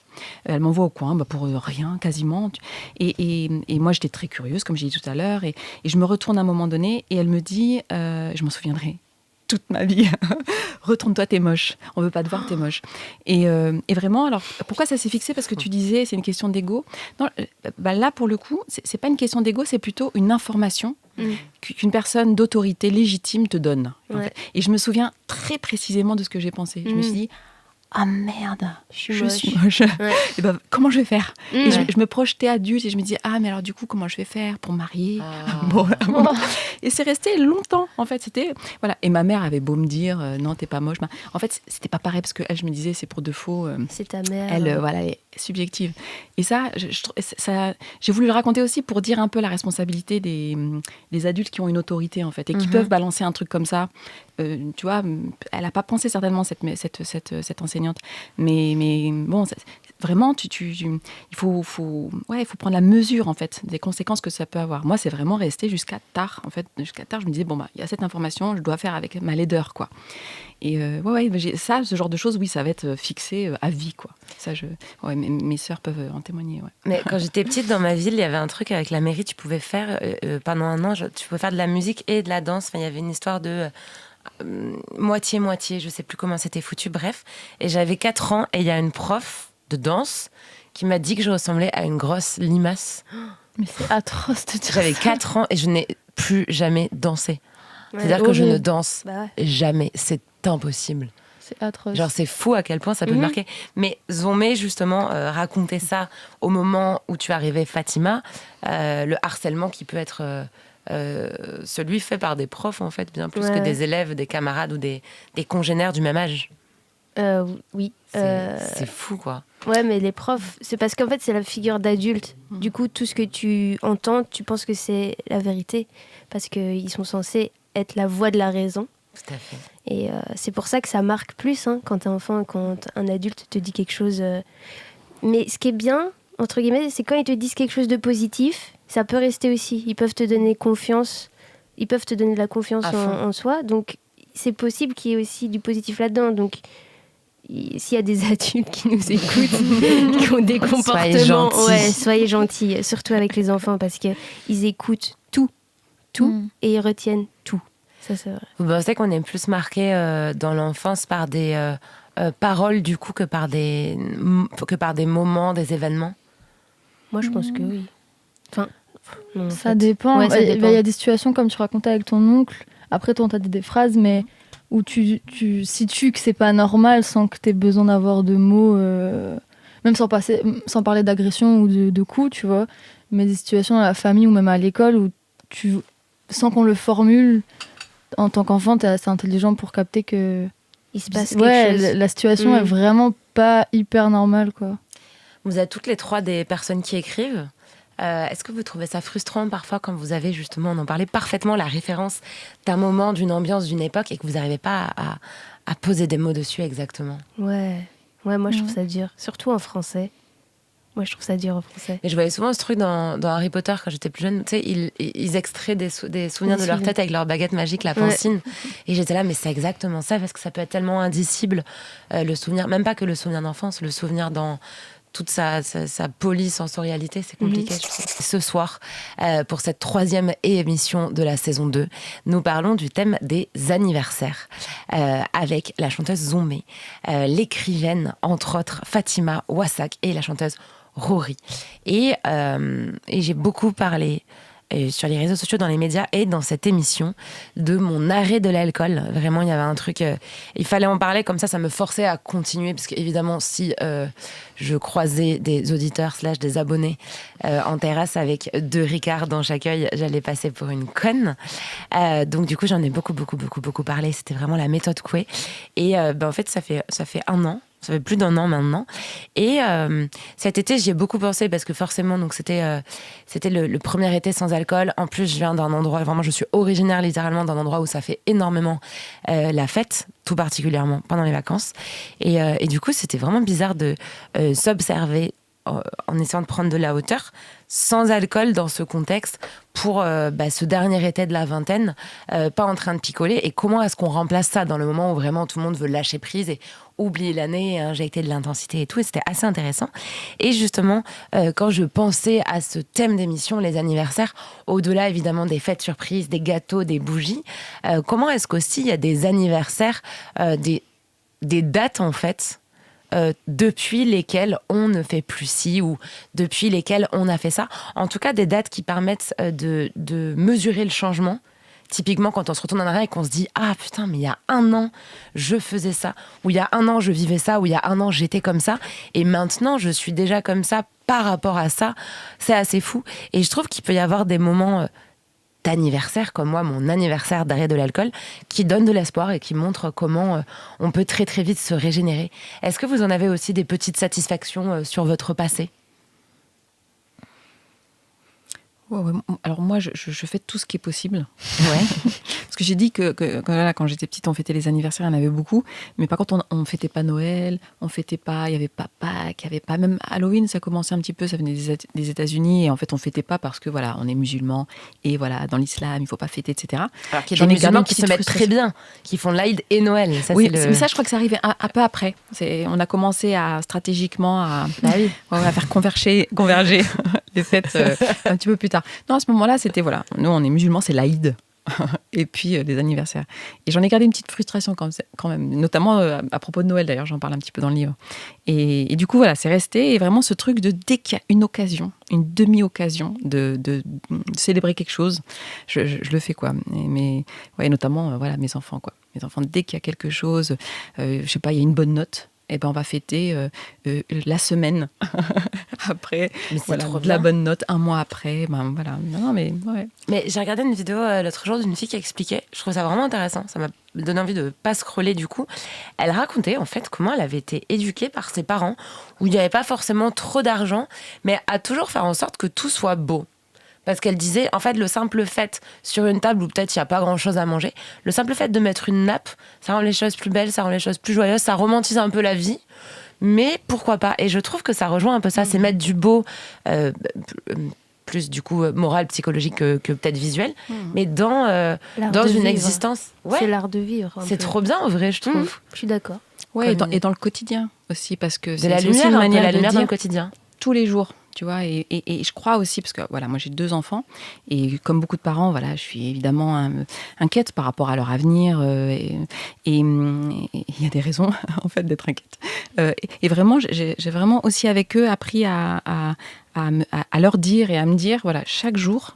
Elle m'envoie au coin pour rien, quasiment. Et moi, j'étais très curieuse, comme j'ai dit tout à l'heure. Et je me retourne à un moment donné et elle me dit, je m'en souviendrai toute ma vie. Retourne-toi, t'es moche. On veut pas te voir, t'es moche. Et vraiment, alors, pourquoi ça s'est fixé? Parce que tu disais, c'est une question d'ego. Non, là, pour le coup, c'est pas une question d'ego, c'est plutôt une information qu'une personne d'autorité légitime te donne. En fait. Et je me souviens très précisément de ce que j'ai pensé. Je me suis dit, ah merde, je suis moche. Ouais. Et ben, comment je vais faire? Et je me projetais adulte et je me disais, ah mais alors du coup, comment je vais faire pour me marier? Bon. Et c'est resté longtemps, en fait. C'était, voilà. Et ma mère avait beau me dire, non, t'es pas moche. En fait, c'était pas pareil parce que elle, je me disais, c'est pour de faux. C'est ta mère. Elle, voilà, elle est subjective. Et ça, j'ai voulu le raconter aussi pour dire un peu la responsabilité des adultes qui ont une autorité, en fait, et qui peuvent balancer un truc comme ça. Tu vois, elle n'a pas pensé certainement, cette enseignante. Mais bon, vraiment, il faut prendre la mesure, en fait, des conséquences que ça peut avoir. Moi, c'est vraiment resté jusqu'à tard. En fait, jusqu'à tard, je me disais, bon, il y a cette information, je dois faire avec ma laideur, quoi. Et ce genre de choses, oui, ça va être fixé à vie, quoi. Ça, mes sœurs peuvent en témoigner, ouais. Mais quand j'étais petite, dans ma ville, il y avait un truc avec la mairie, tu pouvais faire, pendant un an, tu pouvais faire de la musique et de la danse. Enfin, il y avait une histoire de... moitié-moitié, je sais plus comment c'était foutu, bref. Et j'avais 4 ans et il y a une prof de danse qui m'a dit que je ressemblais à une grosse limace. Mais c'est atroce de dire J'avais ça. 4 ans et je n'ai plus jamais dansé. C'est-à-dire que je ne danse jamais. C'est impossible. C'est atroce. Genre, c'est fou à quel point ça peut te marquer. Mais Zomé, justement, racontait ça au moment où tu arrivais, Fatima, le harcèlement qui peut être... celui fait par des profs, en fait, bien plus que des élèves, des camarades ou des congénères du même âge. Oui. C'est fou, quoi. Ouais, mais les profs, c'est parce qu'en fait, c'est la figure d'adulte. Du coup, tout ce que tu entends, tu penses que c'est la vérité. Parce qu'ils sont censés être la voix de la raison. Tout à fait. Et c'est pour ça que ça marque plus quand t'es enfant, quand un adulte te dit quelque chose. Mais ce qui est bien, entre guillemets, c'est quand ils te disent quelque chose de positif, ça peut rester aussi. Ils peuvent te donner confiance. Ils peuvent te donner de la confiance en soi. Donc, c'est possible qu'il y ait aussi du positif là-dedans. Donc, s'il y a des adultes qui nous écoutent, qui ont des comportements, soyez gentils, surtout avec les enfants, parce qu'ils écoutent tout, et ils retiennent tout. Ça, c'est vrai. Vous pensez qu'on est plus marqué dans l'enfance par des paroles, du coup, que par des moments, des événements? Moi, je pense que oui. Enfin, non, ça dépend. Ouais, ça dépend. Il y a des situations comme tu racontais avec ton oncle. Après, toi, on t'a dit des phrases, mais où tu situes que c'est pas normal sans que tu aies besoin d'avoir de mots, même sans parler d'agression ou de coups, tu vois. Mais des situations à la famille ou même à l'école où sans qu'on le formule, en tant qu'enfant, t'es assez intelligent pour capter que il se passe quelque chose. La situation est vraiment pas hyper normale, quoi. Vous êtes toutes les 3 des personnes qui écrivent. Est-ce que vous trouvez ça frustrant parfois quand vous avez justement, on en parlait parfaitement, la référence d'un moment, d'une ambiance, d'une époque et que vous n'arrivez pas à poser des mots dessus exactement? Ouais, moi je trouve ça dur, surtout en français. Moi, je trouve ça dur en français. Mais je voyais souvent ce truc dans Harry Potter quand j'étais plus jeune. Tu sais, ils extraient des souvenirs de leur tête avec leur baguette magique, la pancine. Ouais. Et j'étais là, mais c'est exactement ça, parce que ça peut être tellement indicible, le souvenir, même pas que le souvenir d'enfance, le souvenir dans toute sa polysensorialité, c'est compliqué. Je sais. Ce soir, pour cette 3e émission de la saison 2, nous parlons du thème des anniversaires avec la chanteuse Zomé, l'écrivaine, entre autres, Fatima Wassak et la chanteuse Rory. Et j'ai beaucoup parlé sur les réseaux sociaux, dans les médias et dans cette émission de mon arrêt de l'alcool. Vraiment, il y avait un truc... il fallait en parler, comme ça me forçait à continuer, parce qu'évidemment, si je croisais des auditeurs / des abonnés en terrasse avec 2 Ricards dans chaque œil, j'allais passer pour une conne. Donc du coup, j'en ai beaucoup parlé. C'était vraiment la méthode Coué. Et en fait, ça fait 1 an. Ça fait plus d'1 an maintenant. Et cet été, j'y ai beaucoup pensé parce que forcément, donc c'était le premier été sans alcool. En plus, je viens d'un endroit, vraiment, je suis originaire littéralement d'un endroit où ça fait énormément la fête, tout particulièrement pendant les vacances. Et du coup, c'était vraiment bizarre de s'observer en essayant de prendre de la hauteur, sans alcool dans ce contexte, pour ce dernier été de la vingtaine, pas en train de picoler. Et comment est-ce qu'on remplace ça dans le moment où vraiment tout le monde veut lâcher prise et oublier l'année, injecter de l'intensité et tout. Et c'était assez intéressant. Et justement, quand je pensais à ce thème d'émission, les anniversaires, au-delà évidemment des fêtes surprises, des gâteaux, des bougies, comment est-ce qu'aussi il y a des anniversaires, des dates en fait, depuis lesquelles on ne fait plus ci ou depuis lesquelles on a fait ça. En tout cas, des dates qui permettent de mesurer le changement. Typiquement, quand on se retourne en arrière et qu'on se dit « Ah putain, mais il y a un an, je faisais ça. » Ou il y a un an, je vivais ça. Ou il y a un an, j'étais comme ça. Et maintenant, je suis déjà comme ça par rapport à ça. C'est assez fou. Et je trouve qu'il peut y avoir des moments d'anniversaire, comme moi, mon anniversaire d'arrêt de l'alcool, qui donne de l'espoir et qui montre comment on peut très très vite se régénérer. Est-ce que vous en avez aussi des petites satisfactions sur votre passé ? Ouais. Alors moi, je fais tout ce qui est possible. Ouais. Parce que j'ai dit que quand j'étais petite, on fêtait les anniversaires, il y en avait beaucoup. Mais par contre, on fêtait pas Noël, on fêtait pas, il y avait pas Pâques, il y avait pas même Halloween, ça commençait un petit peu, ça venait des États-Unis. Et en fait, on fêtait pas parce que voilà, on est musulmans et voilà, dans l'islam, il faut pas fêter, etc. Alors qu'il y a des musulmans qui se mettent très bien, qui font l'Aïd et Noël. Ça, oui, c'est mais ça, je crois que ça arrivait un peu après. On a commencé stratégiquement à faire converger les fêtes un petit peu plus tard. Non, à ce moment-là, c'était voilà, nous on est musulmans, c'est l'Aïd. Et puis les anniversaires. Et j'en ai gardé une petite frustration quand même, notamment à propos de Noël d'ailleurs, j'en parle un petit peu dans le livre. Et du coup, voilà, c'est resté. Et vraiment ce truc de dès qu'il y a une occasion, une demi-occasion de célébrer quelque chose, je le fais, quoi. Mais ouais, notamment, voilà, mes enfants, quoi. Mes enfants, dès qu'il y a quelque chose, je sais pas, il y a une bonne note, et ben on va fêter la semaine après, voilà, de la bonne note, un mois après, ben voilà. Non, mais ouais. Mais j'ai regardé une vidéo l'autre jour d'une fille qui expliquait, je trouve ça vraiment intéressant, ça m'a donné envie de pas scroller du coup. Elle racontait en fait comment elle avait été éduquée par ses parents, où il n'y avait pas forcément trop d'argent, mais à toujours faire en sorte que tout soit beau. Parce qu'elle disait, en fait, le simple fait, sur une table où peut-être il n'y a pas grand-chose à manger, le simple fait de mettre une nappe, ça rend les choses plus belles, ça rend les choses plus joyeuses, ça romantise un peu la vie, mais pourquoi pas ? Et je trouve que ça rejoint un peu ça, c'est mettre du beau, plus du coup moral, psychologique que peut-être visuel, mais dans une existence. Ouais. C'est l'art de vivre. C'est trop bien, en vrai, je trouve. Je suis d'accord. Ouais, et dans le quotidien aussi, parce que c'est la lumière, une manière la lumière de dans dire le quotidien. Tous les jours. Tu vois, et je crois aussi, parce que voilà, moi j'ai 2 enfants, et comme beaucoup de parents, voilà, je suis évidemment inquiète par rapport à leur avenir, et il y a des raisons en fait d'être inquiète. Et vraiment, j'ai vraiment aussi avec eux appris à leur dire et à me dire, voilà, chaque jour,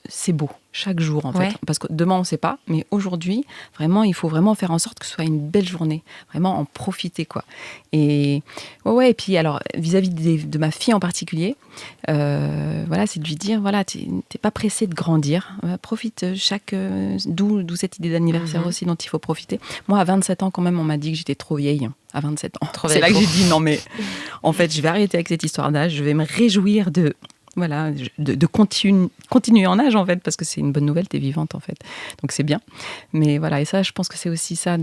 c'est beau. Chaque jour, en fait. Parce que demain, on ne sait pas. Mais aujourd'hui, vraiment, il faut vraiment faire en sorte que ce soit une belle journée. Vraiment en profiter, quoi. Et et puis, alors, vis-à-vis de ma fille en particulier, voilà, c'est de lui dire, voilà, t'es pas pressé de grandir. Profite d'où cette idée d'anniversaire aussi dont il faut profiter. Moi, à 27 ans, quand même, on m'a dit que j'étais trop vieille. À 27 ans. C'est là que j'ai dit, non, mais en fait, je vais arrêter avec cette histoire d'âge. Je vais me réjouir de continuer en âge, en fait, parce que c'est une bonne nouvelle, t'es vivante, en fait. Donc, c'est bien. Mais voilà, et ça, je pense que c'est aussi ça,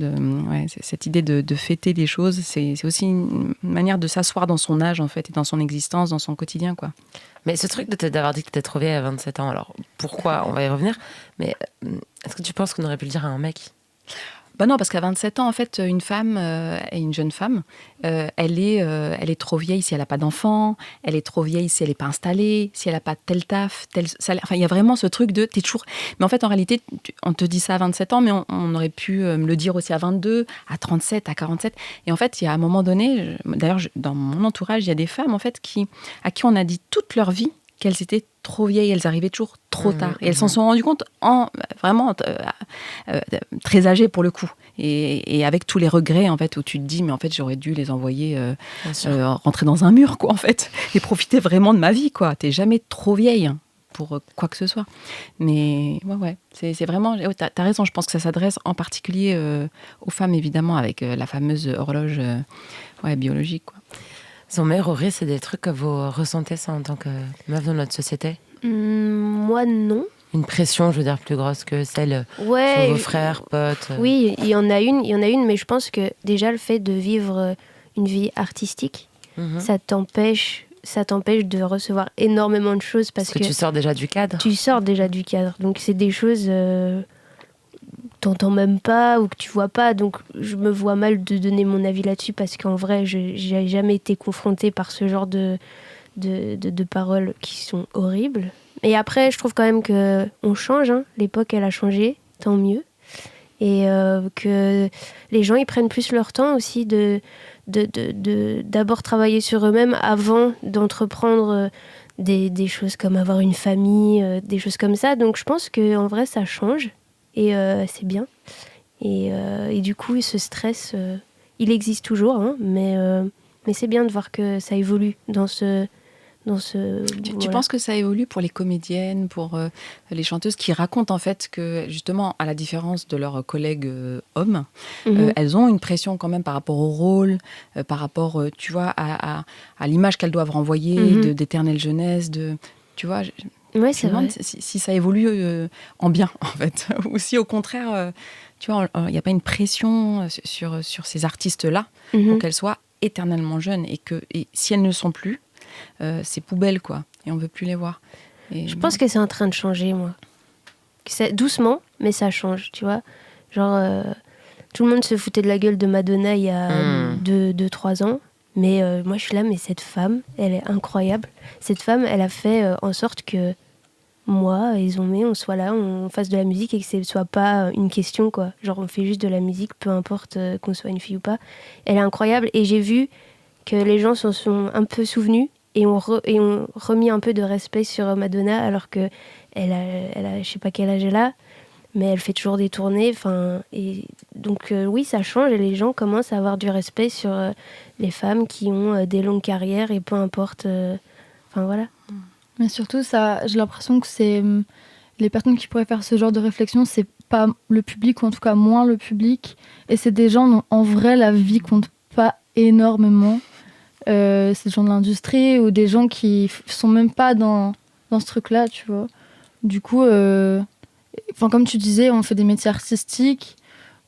c'est cette idée de fêter les choses. C'est aussi une manière de s'asseoir dans son âge, en fait, et dans son existence, dans son quotidien, quoi. Mais ce truc d'avoir dit que t'étais trop vieille à 27 ans, alors pourquoi ? On va y revenir. Mais est-ce que tu penses qu'on aurait pu le dire à un mec ? Bah non, parce qu'à 27 ans, en fait, une femme et une jeune femme, elle est trop vieille si elle n'a pas d'enfant, elle est trop vieille si elle n'est pas installée, si elle n'a pas tel taf, tel salaire. Enfin, il y a vraiment ce truc de t'es toujours. Mais en fait, en réalité, on te dit ça à 27 ans, mais on aurait pu me le dire aussi à 22, à 37, à 47. Et en fait, il y a un moment donné, d'ailleurs, dans mon entourage, il y a des femmes en fait à qui on a dit toute leur vie qu'elles étaient trop vieilles, elles arrivaient toujours trop tard. Et elles s'en sont rendues compte vraiment très âgées pour le coup. Et avec tous les regrets, en fait, où tu te dis, mais en fait, j'aurais dû les envoyer rentrer dans un mur, quoi, en fait, et profiter vraiment de ma vie, quoi. T'es jamais trop vieille pour quoi que ce soit. Mais ouais, c'est vraiment... T'as raison, je pense que ça s'adresse en particulier aux femmes, évidemment, avec la fameuse horloge biologique, quoi. Son meilleur horreur, c'est des trucs que vous ressentez ça en tant que meuf dans notre société ? Moi, non. Une pression, je veux dire, plus grosse que celle sur vos frères, potes. Oui, il y en a une, mais je pense que déjà le fait de vivre une vie artistique, ça t'empêche ça t'empêche de recevoir énormément de choses parce que tu sors déjà du cadre. tu sors déjà du cadre. Donc c'est des choses t'entends même pas ou que tu vois pas. Donc je me vois mal de donner mon avis là-dessus parce qu'en vrai, j'ai jamais été confrontée par ce genre de paroles qui sont horribles. Et après, je trouve quand même qu'on change. Hein. L'époque, elle a changé, tant mieux. Et que les gens, ils prennent plus leur temps aussi d'abord travailler sur eux-mêmes avant d'entreprendre des choses comme avoir une famille, des choses comme ça. Donc je pense qu'en vrai, ça change. Et c'est bien. Et du coup, ce stress, il existe toujours. Hein, mais c'est bien de voir que ça évolue dans ce... Tu penses que ça évolue pour les comédiennes, pour les chanteuses qui racontent en fait que justement, à la différence de leurs collègues hommes, elles ont une pression quand même par rapport au rôle, par rapport, tu vois, à l'image qu'elles doivent renvoyer d'éternelle jeunesse, tu vois. Ouais, je me demande si ça évolue en bien en fait, ou si au contraire, tu vois, il n'y a pas une pression sur ces artistes-là pour qu'elles soient éternellement jeunes et si elles ne sont plus, c'est poubelle quoi, et on veut plus les voir. Et... Je pense que c'est en train de changer, moi. Doucement, mais ça change, tu vois. Genre, tout le monde se foutait de la gueule de Madonna il y a 2-3 ans. Mais moi, je suis là, mais cette femme, elle est incroyable. Cette femme, elle a fait en sorte que moi et Zomé, on soit là, on fasse de la musique et que ce soit pas une question, quoi. Genre, on fait juste de la musique, peu importe qu'on soit une fille ou pas. Elle est incroyable. Et j'ai vu que les gens s'en sont un peu souvenus et ont remis un peu de respect sur Madonna, alors que elle a je sais pas quel âge elle a, mais elle fait toujours des tournées. Et donc oui, ça change et les gens commencent à avoir du respect sur les femmes qui ont des longues carrières et peu importe. Voilà. Mais surtout, ça, j'ai l'impression que c'est les personnes qui pourraient faire ce genre de réflexion, c'est pas le public, ou en tout cas moins le public, et c'est des gens dont en vrai la vie compte pas énormément. C'est des gens de l'industrie ou des gens qui sont même pas dans ce truc-là, tu vois. Du coup, comme tu disais, on fait des métiers artistiques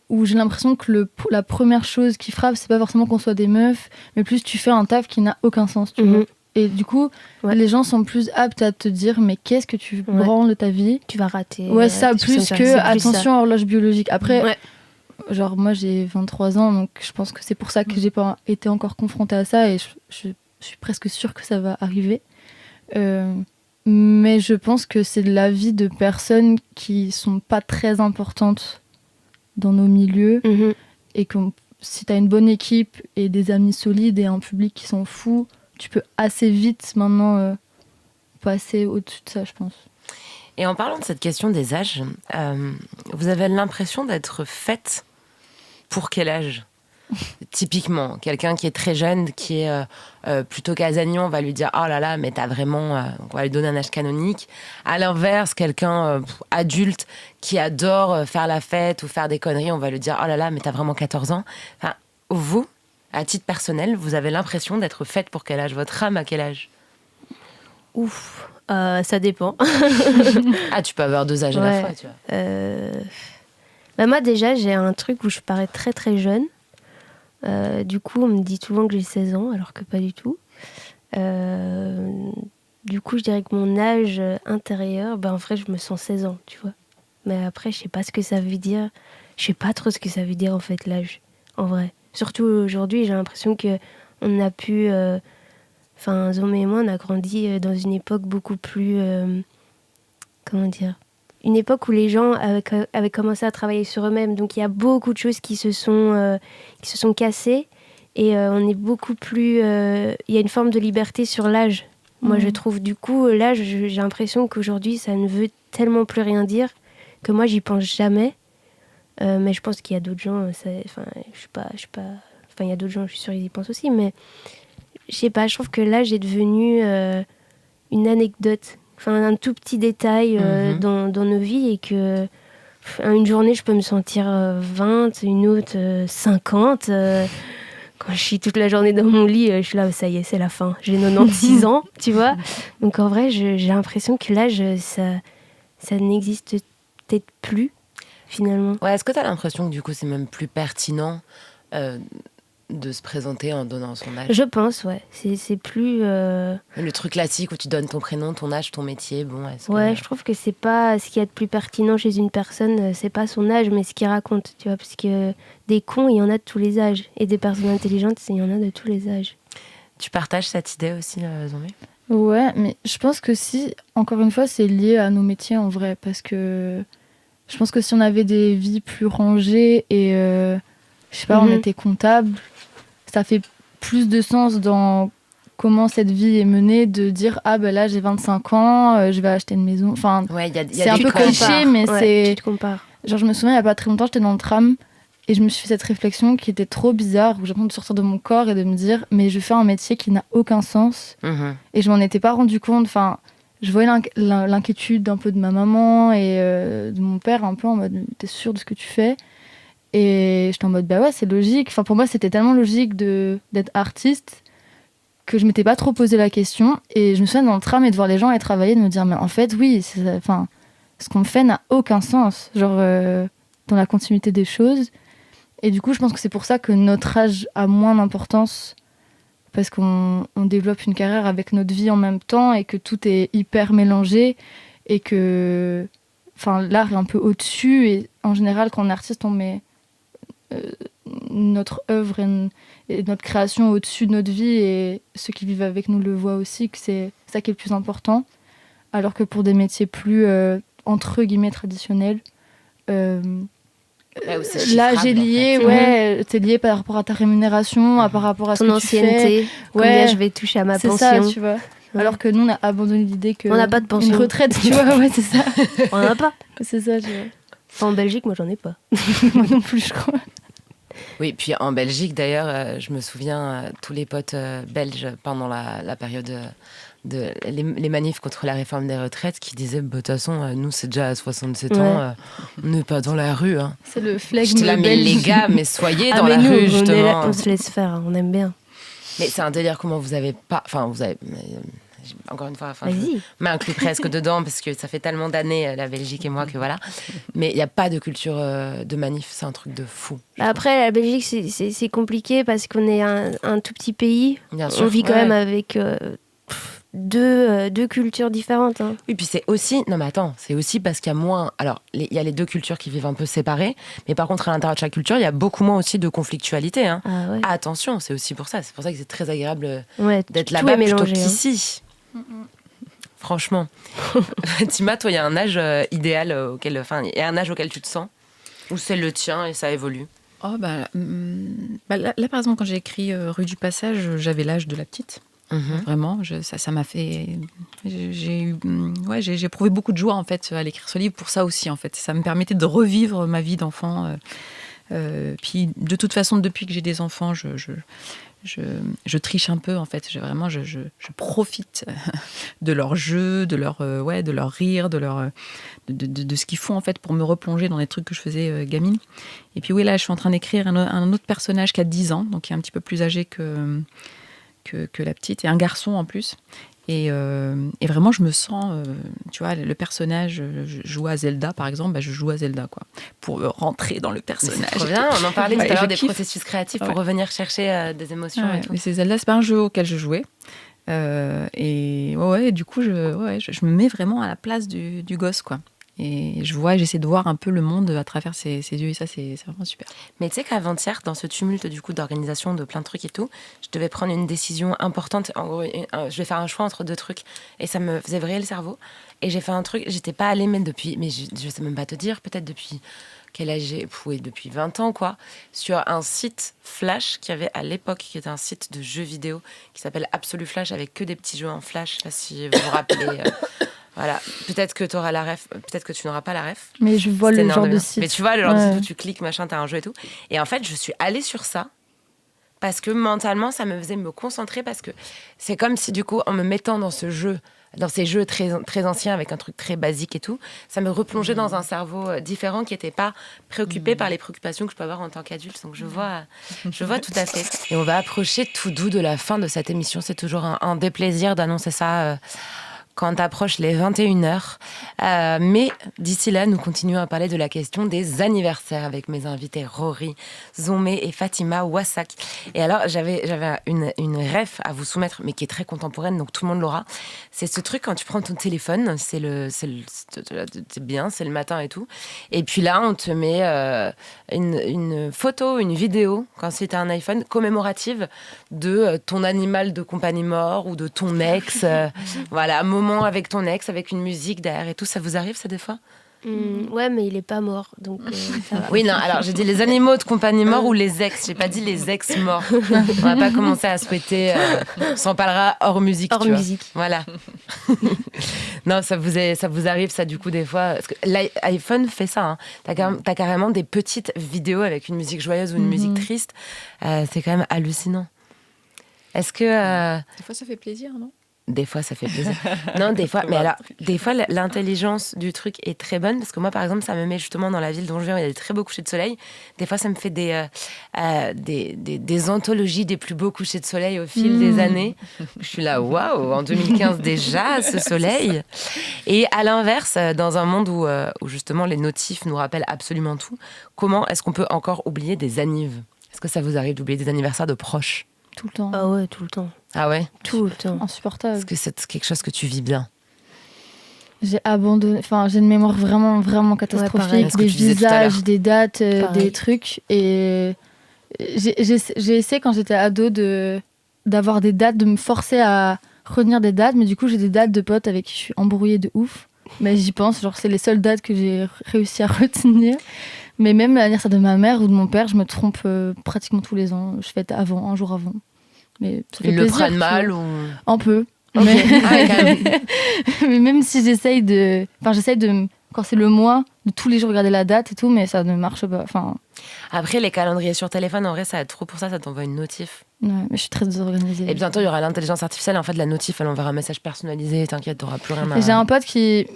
où j'ai l'impression que la première chose qui frappe, c'est pas forcément qu'on soit des meufs, mais plus tu fais un taf qui n'a aucun sens, tu vois. Et du coup, les gens sont plus aptes à te dire mais qu'est-ce que tu branles de ta vie ? Tu vas rater. Ouais, ça, plus que attention à horloge biologique. Après, genre moi j'ai 23 ans, donc je pense que c'est pour ça que j'ai pas été encore confrontée à ça et je suis presque sûre que ça va arriver. Mais je pense que c'est de la vie de personnes qui sont pas très importantes dans nos milieux et que si t'as une bonne équipe et des amis solides et un public qui s'en fout, tu peux assez vite maintenant passer au-dessus de ça, je pense. Et en parlant de cette question des âges, vous avez l'impression d'être faite pour quel âge ? Typiquement, quelqu'un qui est très jeune, qui est plutôt casanier, on va lui dire « Oh là là, mais t'as vraiment... on va lui donner un âge canonique. » À l'inverse, quelqu'un adulte qui adore faire la fête ou faire des conneries, on va lui dire « Oh là là, mais t'as vraiment 14 ans. » Enfin, vous, à titre personnel, vous avez l'impression d'être faite pour quel âge ? Votre âme à quel âge ? Ouf, ça dépend. Ah, tu peux avoir 2 âges à la fois, tu vois. Moi, déjà, j'ai un truc où je parais très très jeune. Du coup, on me dit souvent que j'ai 16 ans, alors que pas du tout. Du coup, je dirais que mon âge intérieur, en vrai, je me sens 16 ans, tu vois. Mais après, je sais pas ce que ça veut dire. Je sais pas trop ce que ça veut dire, en fait, l'âge, en vrai. Surtout aujourd'hui, j'ai l'impression qu'on a pu... Zomé et moi, on a grandi dans une époque beaucoup plus... comment dire ? Une époque où les gens avaient commencé à travailler sur eux-mêmes. Donc, il y a beaucoup de choses qui se sont cassées. Et on est beaucoup plus... Il y a une forme de liberté sur l'âge. Moi, je trouve. Du coup, l'âge, j'ai l'impression qu'aujourd'hui, ça ne veut tellement plus rien dire que moi, j'y pense jamais. Mais je pense qu'il y a d'autres gens... je suis pas... il y a d'autres gens, je suis sûre, ils y pensent aussi. Mais je sais pas, je trouve que l'âge est devenu une anecdote. Un tout petit détail dans nos vies et que une journée je peux me sentir 20, une autre 50. Quand je suis toute la journée dans mon lit, je suis là, ça y est, c'est la fin. J'ai 96 ans, tu vois. Donc en vrai, j'ai l'impression que l'âge, ça n'existe peut-être plus, finalement. Ouais, est-ce que tu as l'impression que du coup c'est même plus pertinent de se présenter en donnant son âge. Je pense, ouais. C'est plus... Le truc classique où tu donnes ton prénom, ton âge, ton métier, bon... Ouais, je trouve que c'est pas ce qu'il y a de plus pertinent chez une personne, c'est pas son âge, mais ce qu'il raconte, tu vois, parce que des cons, il y en a de tous les âges, et des personnes intelligentes, il y en a de tous les âges. Tu partages cette idée aussi, Zombie ? Ouais, mais je pense que si, encore une fois, c'est lié à nos métiers en vrai, parce que je pense que si on avait des vies plus rangées et, je sais pas, on était comptable, ça fait plus de sens dans comment cette vie est menée de dire ah ben là j'ai 25 ans, je vais acheter une maison. Enfin, ouais, c'est un peu cliché, mais tu te compares. Genre je me souviens il y a pas très longtemps, j'étais dans le tram et je me suis fait cette réflexion qui était trop bizarre, où j'ai l'impression de sortir de mon corps et de me dire mais je fais un métier qui n'a aucun sens. Et je m'en étais pas rendu compte. Enfin, je voyais l'inquiétude un peu de ma maman et de mon père un peu en mode t'es sûre de ce que tu fais? Et j'étais en mode bah ouais c'est logique. Enfin pour moi c'était tellement logique d'être artiste que je m'étais pas trop posé la question. Et je me souviens dans le tram et de voir les gens aller travailler, de me dire mais en fait oui, enfin ce qu'on fait n'a aucun sens. Genre dans la continuité des choses. Et du coup je pense que c'est pour ça que notre âge a moins d'importance, parce qu'on développe une carrière avec notre vie en même temps et que tout est hyper mélangé et que l'art est un peu au-dessus. Et en général, quand on est artiste, on met notre œuvre et notre création au-dessus de notre vie, et ceux qui vivent avec nous le voient aussi, que c'est ça qui est le plus important. Alors que pour des métiers plus, entre guillemets, traditionnels, là j'ai lié, en fait. C'est lié par rapport à ta rémunération, par rapport à ce que tu fais. Combien je vais toucher à ma pension. C'est ça, tu vois. Ouais. Alors que nous, on a abandonné l'idée que... On n'a pas de pension. Une retraite, tu vois, ouais, c'est ça. On n'en a pas. C'est ça, tu vois. Enfin, en Belgique, moi, j'en ai pas. Moi non plus, je crois. Oui, puis en Belgique, d'ailleurs, je me souviens, tous les potes belges, pendant la période... les manifs contre la réforme des retraites, qui disaient de toute façon nous c'est déjà à 67 ans, on n'est pas dans la rue, hein. C'est le flegme j'étais là, mais les gars, mais soyez dans la nous, rue justement. On se laisse faire, hein, on aime bien. Mais c'est un délire, comment vous avez pas, enfin vous avez, encore une fois, Vas-y. je m'inclus presque dedans parce que ça fait tellement d'années la Belgique et moi que voilà, mais il n'y a pas de culture de manif, c'est un truc de fou. Après la Belgique c'est compliqué parce qu'on est un tout petit pays. Bien sûr, on vit quand même avec deux cultures différentes, hein. Oui, puis c'est aussi... Non mais attends, c'est aussi parce qu'il y a moins... Alors, il y a les deux cultures qui vivent un peu séparées, mais par contre, à l'intérieur de chaque culture, il y a beaucoup moins aussi de conflictualité, hein. Ah ouais. Attention, c'est aussi pour ça. C'est pour ça que c'est très agréable d'être tout là-bas est plutôt mélangé, qu'ici. Franchement. Fatima, toi, il y a un âge idéal auquel... Enfin, il y a un âge auquel tu te sens, ou c'est le tien et ça évolue? Oh, là, par exemple, quand j'ai écrit Rue du Passage, j'avais l'âge de la petite. Vraiment, ça m'a fait... J'ai éprouvé beaucoup de joie, en fait, à l'écrire ce livre, pour ça aussi, en fait. Ça me permettait de revivre ma vie d'enfant. Puis, de toute façon, depuis que j'ai des enfants, je triche un peu, en fait. Je profite de leur jeu, de leur rire, de ce qu'ils font, en fait, pour me replonger dans les trucs que je faisais gamine. Et puis, oui, là, je suis en train d'écrire un autre personnage qui a 10 ans, donc qui est un petit peu plus âgé que la petite, et un garçon en plus. Et vraiment, je me sens, tu vois, le personnage, je joue à Zelda, par exemple, je joue à Zelda, quoi, pour rentrer dans le personnage. C'est trop bien, on en parlait tout à l'heure des kiffe. Processus créatifs pour revenir chercher des émotions et tout. Mais c'est Zelda, c'est pas un jeu auquel je jouais. Et du coup, je me mets vraiment à la place du gosse, quoi. Et j'essaie de voir un peu le monde à travers ses yeux, et ça, c'est vraiment super. Mais tu sais qu'avant-hier, dans ce tumulte du coup d'organisation de plein de trucs et tout, je devais prendre une décision importante. En gros, je vais faire un choix entre deux trucs. Et ça me faisait vriller le cerveau. Et j'ai fait un truc, j'étais pas allée, mais je sais même pas te dire, peut-être depuis quel âge j'ai, depuis 20 ans, quoi, sur un site Flash qu'il y avait à l'époque, qui était un site de jeux vidéo, qui s'appelle Absolu Flash, avec que des petits jeux en Flash, je sais pas si vous vous rappelez... Voilà, peut-être que tu auras la ref, peut-être que tu n'auras pas la ref. Mais je vois le genre de site. Mais tu vois, le genre de site où tu cliques, machin, t'as un jeu et tout. Et en fait, je suis allée sur ça parce que mentalement, ça me faisait me concentrer, parce que c'est comme si, du coup, en me mettant dans ce jeu, dans ces jeux très, très anciens avec un truc très basique et tout, ça me replongeait dans un cerveau différent qui n'était pas préoccupé par les préoccupations que je peux avoir en tant qu'adulte. Donc je vois tout à fait. Et on va approcher tout doux de la fin de cette émission. C'est toujours un déplaisir d'annoncer ça quand approchent les 21h. Mais d'ici là, nous continuons à parler de la question des anniversaires avec mes invités Rory, Zomé et Fatima Wassak. Et alors, j'avais une ref à vous soumettre, mais qui est très contemporaine, donc tout le monde l'aura. C'est ce truc quand tu prends ton téléphone, c'est bien, c'est le matin et tout. Et puis là, on te met une photo, une vidéo, quand c'était un iPhone, commémorative de ton animal de compagnie mort ou de ton ex. Voilà, un moment avec ton ex, avec une musique derrière et tout. Ça vous arrive, ça, des fois ? Ouais, mais il est pas mort, donc ça va. Oui, non, alors j'ai dit les animaux de compagnie morts ou les ex. J'ai pas dit les ex morts. On va pas commencer à souhaiter. On s'en parlera hors musique. Hors musique. Voilà. Non, ça vous arrive, ça, du coup, des fois. Parce que l'iPhone fait ça. Hein. T'as carrément des petites vidéos avec une musique joyeuse ou une musique triste. C'est quand même hallucinant. Est-ce que. Des fois, ça fait plaisir, non ? Des fois, ça fait plaisir. Non, des fois. Mais alors, des fois, l'intelligence du truc est très bonne. Parce que moi, par exemple, ça me met justement dans la ville dont je viens, où il y a des très beaux couchers de soleil. Des fois, ça me fait des anthologies des plus beaux couchers de soleil au fil des années. Je suis là, waouh, en 2015 déjà, ce soleil. Et à l'inverse, dans un monde où justement les notifs nous rappellent absolument tout, comment est-ce qu'on peut encore oublier des annives ? Est-ce que ça vous arrive d'oublier des anniversaires de proches ? Tout le temps. Ah ouais, tout le temps. Ah ouais ? Tout le temps. Insupportable. Est-ce que c'est quelque chose que tu vis bien ? J'ai abandonné. Enfin, j'ai une mémoire vraiment, vraiment catastrophique. pareil. Ce que Des tu disais tout à l'heure. visages, des dates, Pareil. des trucs. Et j'ai essayé quand j'étais ado d'avoir des dates, de me forcer à retenir des dates. Mais du coup, j'ai des dates de potes avec qui je suis embrouillée de ouf. Mais j'y pense. Genre, c'est les seules dates que j'ai réussi à retenir. Mais même l'anniversaire de ma mère ou de mon père, je me trompe pratiquement tous les ans. Je fête avant, un jour avant. Mais ça fait Ils le plaisir, prennent tu mal vois. ou... Un peu. Ok. Mais... Ah ouais, quand même. mais même si j'essaye de... Quand c'est le mois, de tous les jours regarder la date et tout, mais ça ne marche pas. Enfin, Après, les calendriers sur téléphone, en vrai, ça va être trop pour ça t'envoie une notif. ouais, mais je suis très désorganisée. Et bientôt, il y aura l'intelligence artificielle. En fait, la notif, elle enverra un message personnalisé. T'inquiète, t'auras plus rien à... Et j'ai un pote qui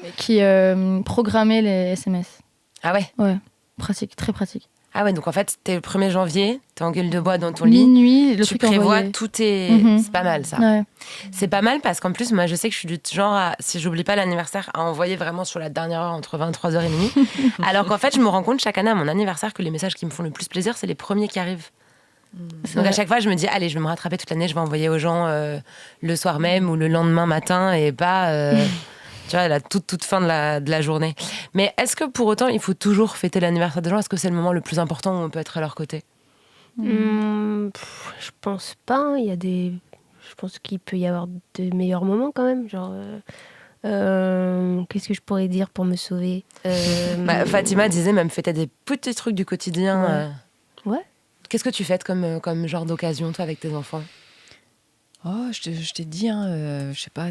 programmait les SMS. Ah ouais. Ouais, pratique, très pratique. Ah ouais, donc en fait, t'es le 1er janvier, t'es en gueule de bois dans ton lit. Minuit, le Tu truc prévois envoyé. tout est... Mhm. C'est pas mal, ça. Ouais. C'est pas mal parce qu'en plus, moi, je sais que je suis du genre, si j'oublie pas l'anniversaire, à envoyer vraiment sur la dernière heure entre 23h et minuit. Alors qu'en fait, je me rends compte chaque année à mon anniversaire que les messages qui me font le plus plaisir, c'est les premiers qui arrivent. C'est Donc vrai. à chaque fois, je me dis, allez, je vais me rattraper toute l'année, je vais envoyer aux gens le soir même ou le lendemain matin et pas... tu vois, la toute fin de la journée. Mais est-ce que pour autant, il faut toujours fêter l'anniversaire des gens ? Est-ce que c'est le moment le plus important où on peut être à leur côté ? Je pense pas. Hein. Je pense qu'il peut y avoir de meilleurs moments quand même. Genre, qu'est-ce que je pourrais dire pour me sauver Fatima disait même fêter des petits trucs du quotidien. Ouais. Qu'est-ce que tu fêtes comme genre d'occasion, toi, avec tes enfants ? Oh, je t'ai dit, hein, je sais pas.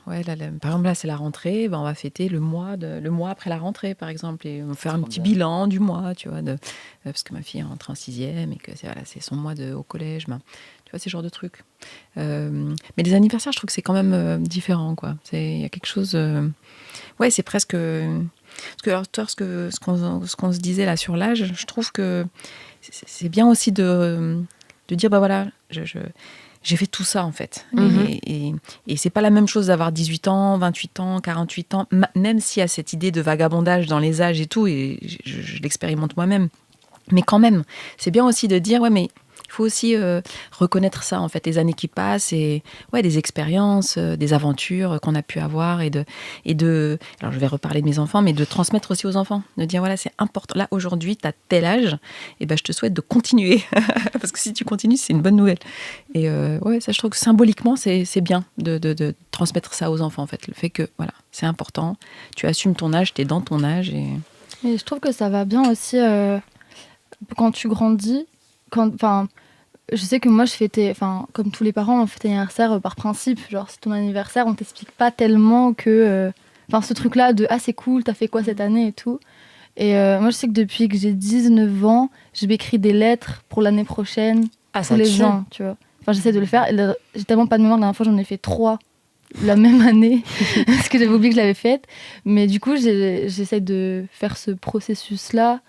Ouais, là, par exemple, là, c'est la rentrée. Ben, on va fêter le mois après la rentrée, par exemple. Et on va faire un petit bilan du mois, tu vois. Parce que ma fille est rentrée en 6e et que c'est son mois au collège. Ben, tu vois, ces genres de trucs. Mais les anniversaires, je trouve que c'est quand même différent, quoi. Il y a quelque chose... Ouais, c'est presque... Parce que, alors, toi, ce qu'on se disait là sur l'âge, je trouve que c'est bien aussi de dire, bah voilà, j'ai fait tout ça, en fait. Et c'est pas la même chose d'avoir 18 ans, 28 ans, 48 ans, même s'il y a cette idée de vagabondage dans les âges et tout, et je l'expérimente moi-même. Mais quand même, c'est bien aussi de dire, ouais, mais il faut aussi reconnaître ça, en fait, les années qui passent et ouais, des expériences, des aventures qu'on a pu avoir et de, alors je vais reparler de mes enfants, mais de transmettre aussi aux enfants, de dire voilà, c'est important. Là, aujourd'hui, tu as tel âge, et ben, je te souhaite de continuer, parce que si tu continues, c'est une bonne nouvelle. Et ouais, ça, je trouve que symboliquement, c'est bien de transmettre ça aux enfants, en fait, le fait que voilà, c'est important, tu assumes ton âge, tu es dans ton âge. Et je trouve que ça va bien aussi quand tu grandis. Je sais que moi, je fêtais, comme tous les parents, on fêtait l'anniversaire par principe. Genre, c'est ton anniversaire, on t'explique pas tellement que... ce truc-là de « Ah, c'est cool, t'as fait quoi cette année ?» et tout. Et moi, je sais que depuis que j'ai 19 ans, je m'écris des lettres pour l'année prochaine, ça tous les tue. ans, tu vois. J'essaie de le faire. Et là, j'ai tellement pas de mémoire, la dernière fois, j'en ai fait 3 la même année, parce que j'avais oublié que je l'avais faite. Mais du coup, j'essaie de faire ce processus-là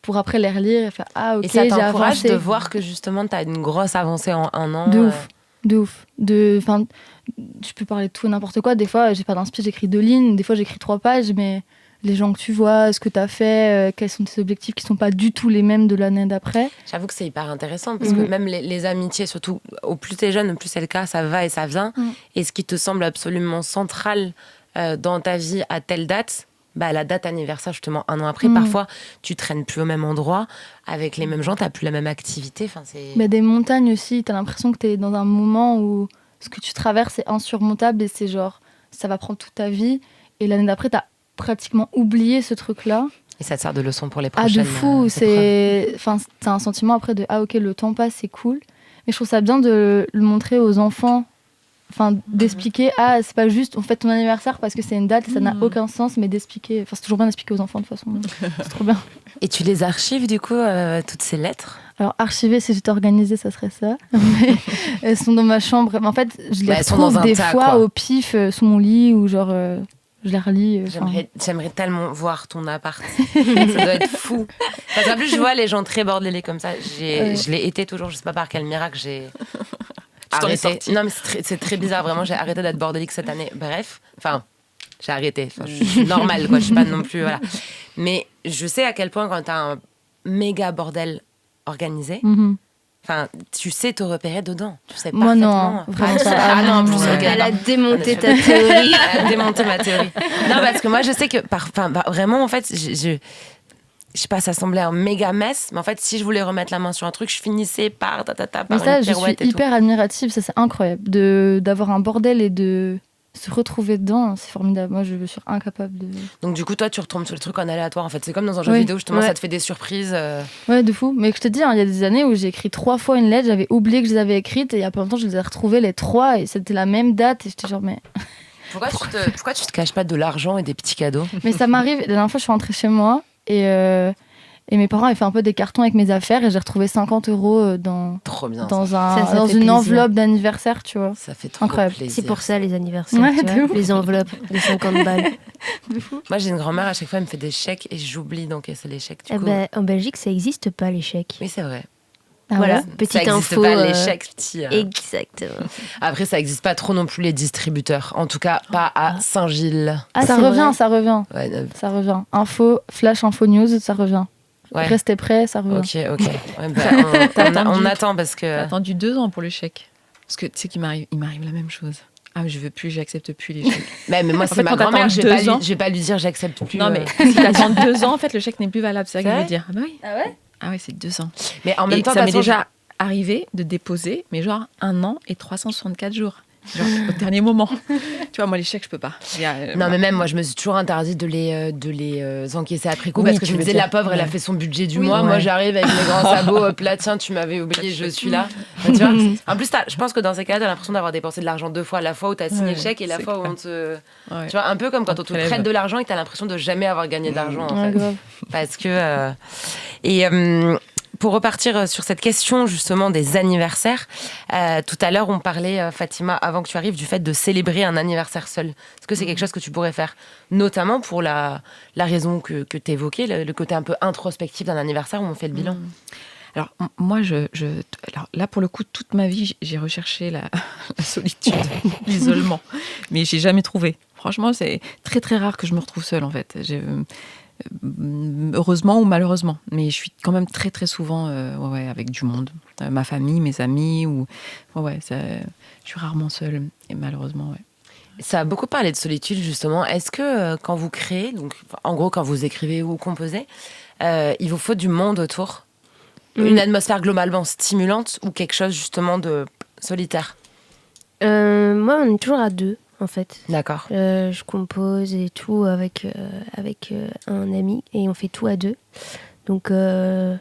pour après les relire et faire « Ah, ok, Et ça j'ai t'encourage avancé. » de voir que justement, t'as une grosse avancée en un an. De ouf. De ouf. Je peux parler de tout et n'importe quoi. Des fois, j'ai pas d'inspi, j'écris 2 lignes. Des fois, j'écris 3 pages, mais les gens que tu vois, ce que tu as fait, quels sont tes objectifs qui sont pas du tout les mêmes de l'année d'après. J'avoue que c'est hyper intéressant parce que même les amitiés, surtout au plus t'es jeune, au plus c'est le cas, ça va et ça vient. Et ce qui te semble absolument central dans ta vie à telle date, la date anniversaire justement 1 an après, parfois tu traînes plus au même endroit avec les mêmes gens, t'as plus la même activité. Enfin, c'est... Des montagnes aussi, t'as l'impression que t'es dans un moment où ce que tu traverses est insurmontable et c'est genre ça va prendre toute ta vie. Et l'année d'après, t'as pratiquement oublié ce truc-là. Et ça te sert de leçon pour les prochaines. Ah, de fou. C'est un sentiment après de ok, le temps passe, c'est cool. Mais je trouve ça bien de le montrer aux enfants. D'expliquer, c'est pas juste on fête ton anniversaire parce que c'est une date et ça n'a aucun sens, mais d'expliquer. C'est toujours bien d'expliquer aux enfants de toute façon. C'est trop bien. Et tu les archives du coup, toutes ces lettres? Alors, archiver, si j'étais organisée, ça serait ça. Mais elles sont dans ma chambre. Mais en fait, je les retrouve des fois au pif sous mon lit ou genre. Je les relis. J'aimerais tellement voir ton appart. Ça doit être fou. Parce qu'en plus, je vois les gens très bordélés comme ça. Je l'ai été toujours, je sais pas par quel miracle, j'ai arrêté. Non, mais c'est très bizarre, vraiment. J'ai arrêté d'être bordélique cette année. Bref, j'ai arrêté. Je suis normale, quoi. Je suis pas non plus. Voilà. Mais je sais à quel point, quand t'as un méga bordel organisé, tu sais te repérer dedans. Tu sais moi parfaitement. Non, vraiment en plus, elle a démonté ta théorie. Elle a démonté ma théorie. Non, parce que moi, je sais que, vraiment, en fait, je sais pas, ça semblait un méga mess, mais en fait, si je voulais remettre la main sur un truc, je finissais par mais ça, je suis hyper admirative. Ça, c'est incroyable d'avoir un bordel et de se retrouver dedans, c'est formidable. Moi, je suis incapable de... Donc du coup, toi, tu retombes sur le truc en aléatoire. En fait, c'est comme dans un jeu vidéo, justement, ça te fait des surprises. Ouais, de fou. Mais je te dis, il y a des années où j'ai écrit 3 fois une lettre, j'avais oublié que je les avais écrites, et il y a pas longtemps, je les ai retrouvées les 3, et c'était la même date, et j'étais genre, mais... Pourquoi tu te caches pas de l'argent et des petits cadeaux? Mais ça m'arrive, la dernière fois, je suis rentrée chez moi, et mes parents avaient fait un peu des cartons avec mes affaires et j'ai retrouvé 50 € trop bien, dans une enveloppe d'anniversaire, tu vois. Ça fait trop incroyable. plaisir. C'est pour ça les anniversaires, tu vois, les enveloppes de 50 balles. De fou. Moi, j'ai une grand-mère, à chaque fois, elle me fait des chèques et j'oublie d'encaisser les chèques. Du coup... en Belgique, ça n'existe pas, les chèques. Oui, c'est vrai. Voilà, petite ça info. Pas, les chèques petits. Exactement. Après, ça n'existe pas trop non plus les distributeurs. En tout cas, pas à Saint-Gilles. Ça revient. Ouais, ça revient. Flash info news, ça revient. Ouais. Restez prêts, ça revient. Ok. On attend parce que... T'as attendu 2 ans pour le chèque. Parce que tu sais qu'il m'arrive la même chose. Ah, mais je veux plus, j'accepte plus les chèques. mais moi, c'est ma grand-mère, je vais pas lui dire j'accepte plus. Non, mais si t'attends 2 ans, en fait, le chèque n'est plus valable. C'est ça qu'il veut dire. Ah bah oui. Ah ouais? Ah ouais, c'est 2 ans. Mais en même temps, ça m'est déjà arrivé de déposer, mais genre 1 an et 364 jours. Genre au dernier moment. Tu vois, moi les chèques je peux pas. Non mais même moi je me suis toujours interdit de les encaisser après coup, parce que je me disais la pauvre elle a fait son budget du mois, moi j'arrive avec mes grands sabots, hop là tiens tu m'avais oublié, je suis là. Tu vois, en plus je pense que dans ces cas-là t'as l'impression d'avoir dépensé de l'argent 2 fois, la fois où t'as signé le chèque et la fois où on te... Tu vois, un peu comme quand on te prête de l'argent et que t'as l'impression de jamais avoir gagné d'argent en fait. Grave. Parce que... Pour repartir sur cette question justement des anniversaires, tout à l'heure on parlait, Fatima, avant que tu arrives, du fait de célébrer un anniversaire seul. Est-ce que c'est quelque chose que tu pourrais faire, notamment pour la raison que tu évoquais, le côté un peu introspectif d'un anniversaire où on fait le bilan? Alors moi, alors là pour le coup, toute ma vie, j'ai recherché la solitude, l'isolement, mais j'ai jamais trouvé. Franchement, c'est très très rare que je me retrouve seule en fait. Heureusement ou malheureusement, mais je suis quand même très très souvent avec du monde, ma famille, mes amis, je suis rarement seule et malheureusement Ça a beaucoup parlé de solitude justement. Est-ce que quand vous créez, donc en gros quand vous écrivez ou composez, il vous faut du monde autour, une atmosphère globalement stimulante ou quelque chose justement de solitaire? Moi on est toujours à 2. En fait. D'accord. Je compose et tout avec un ami et on fait tout à 2. Donc je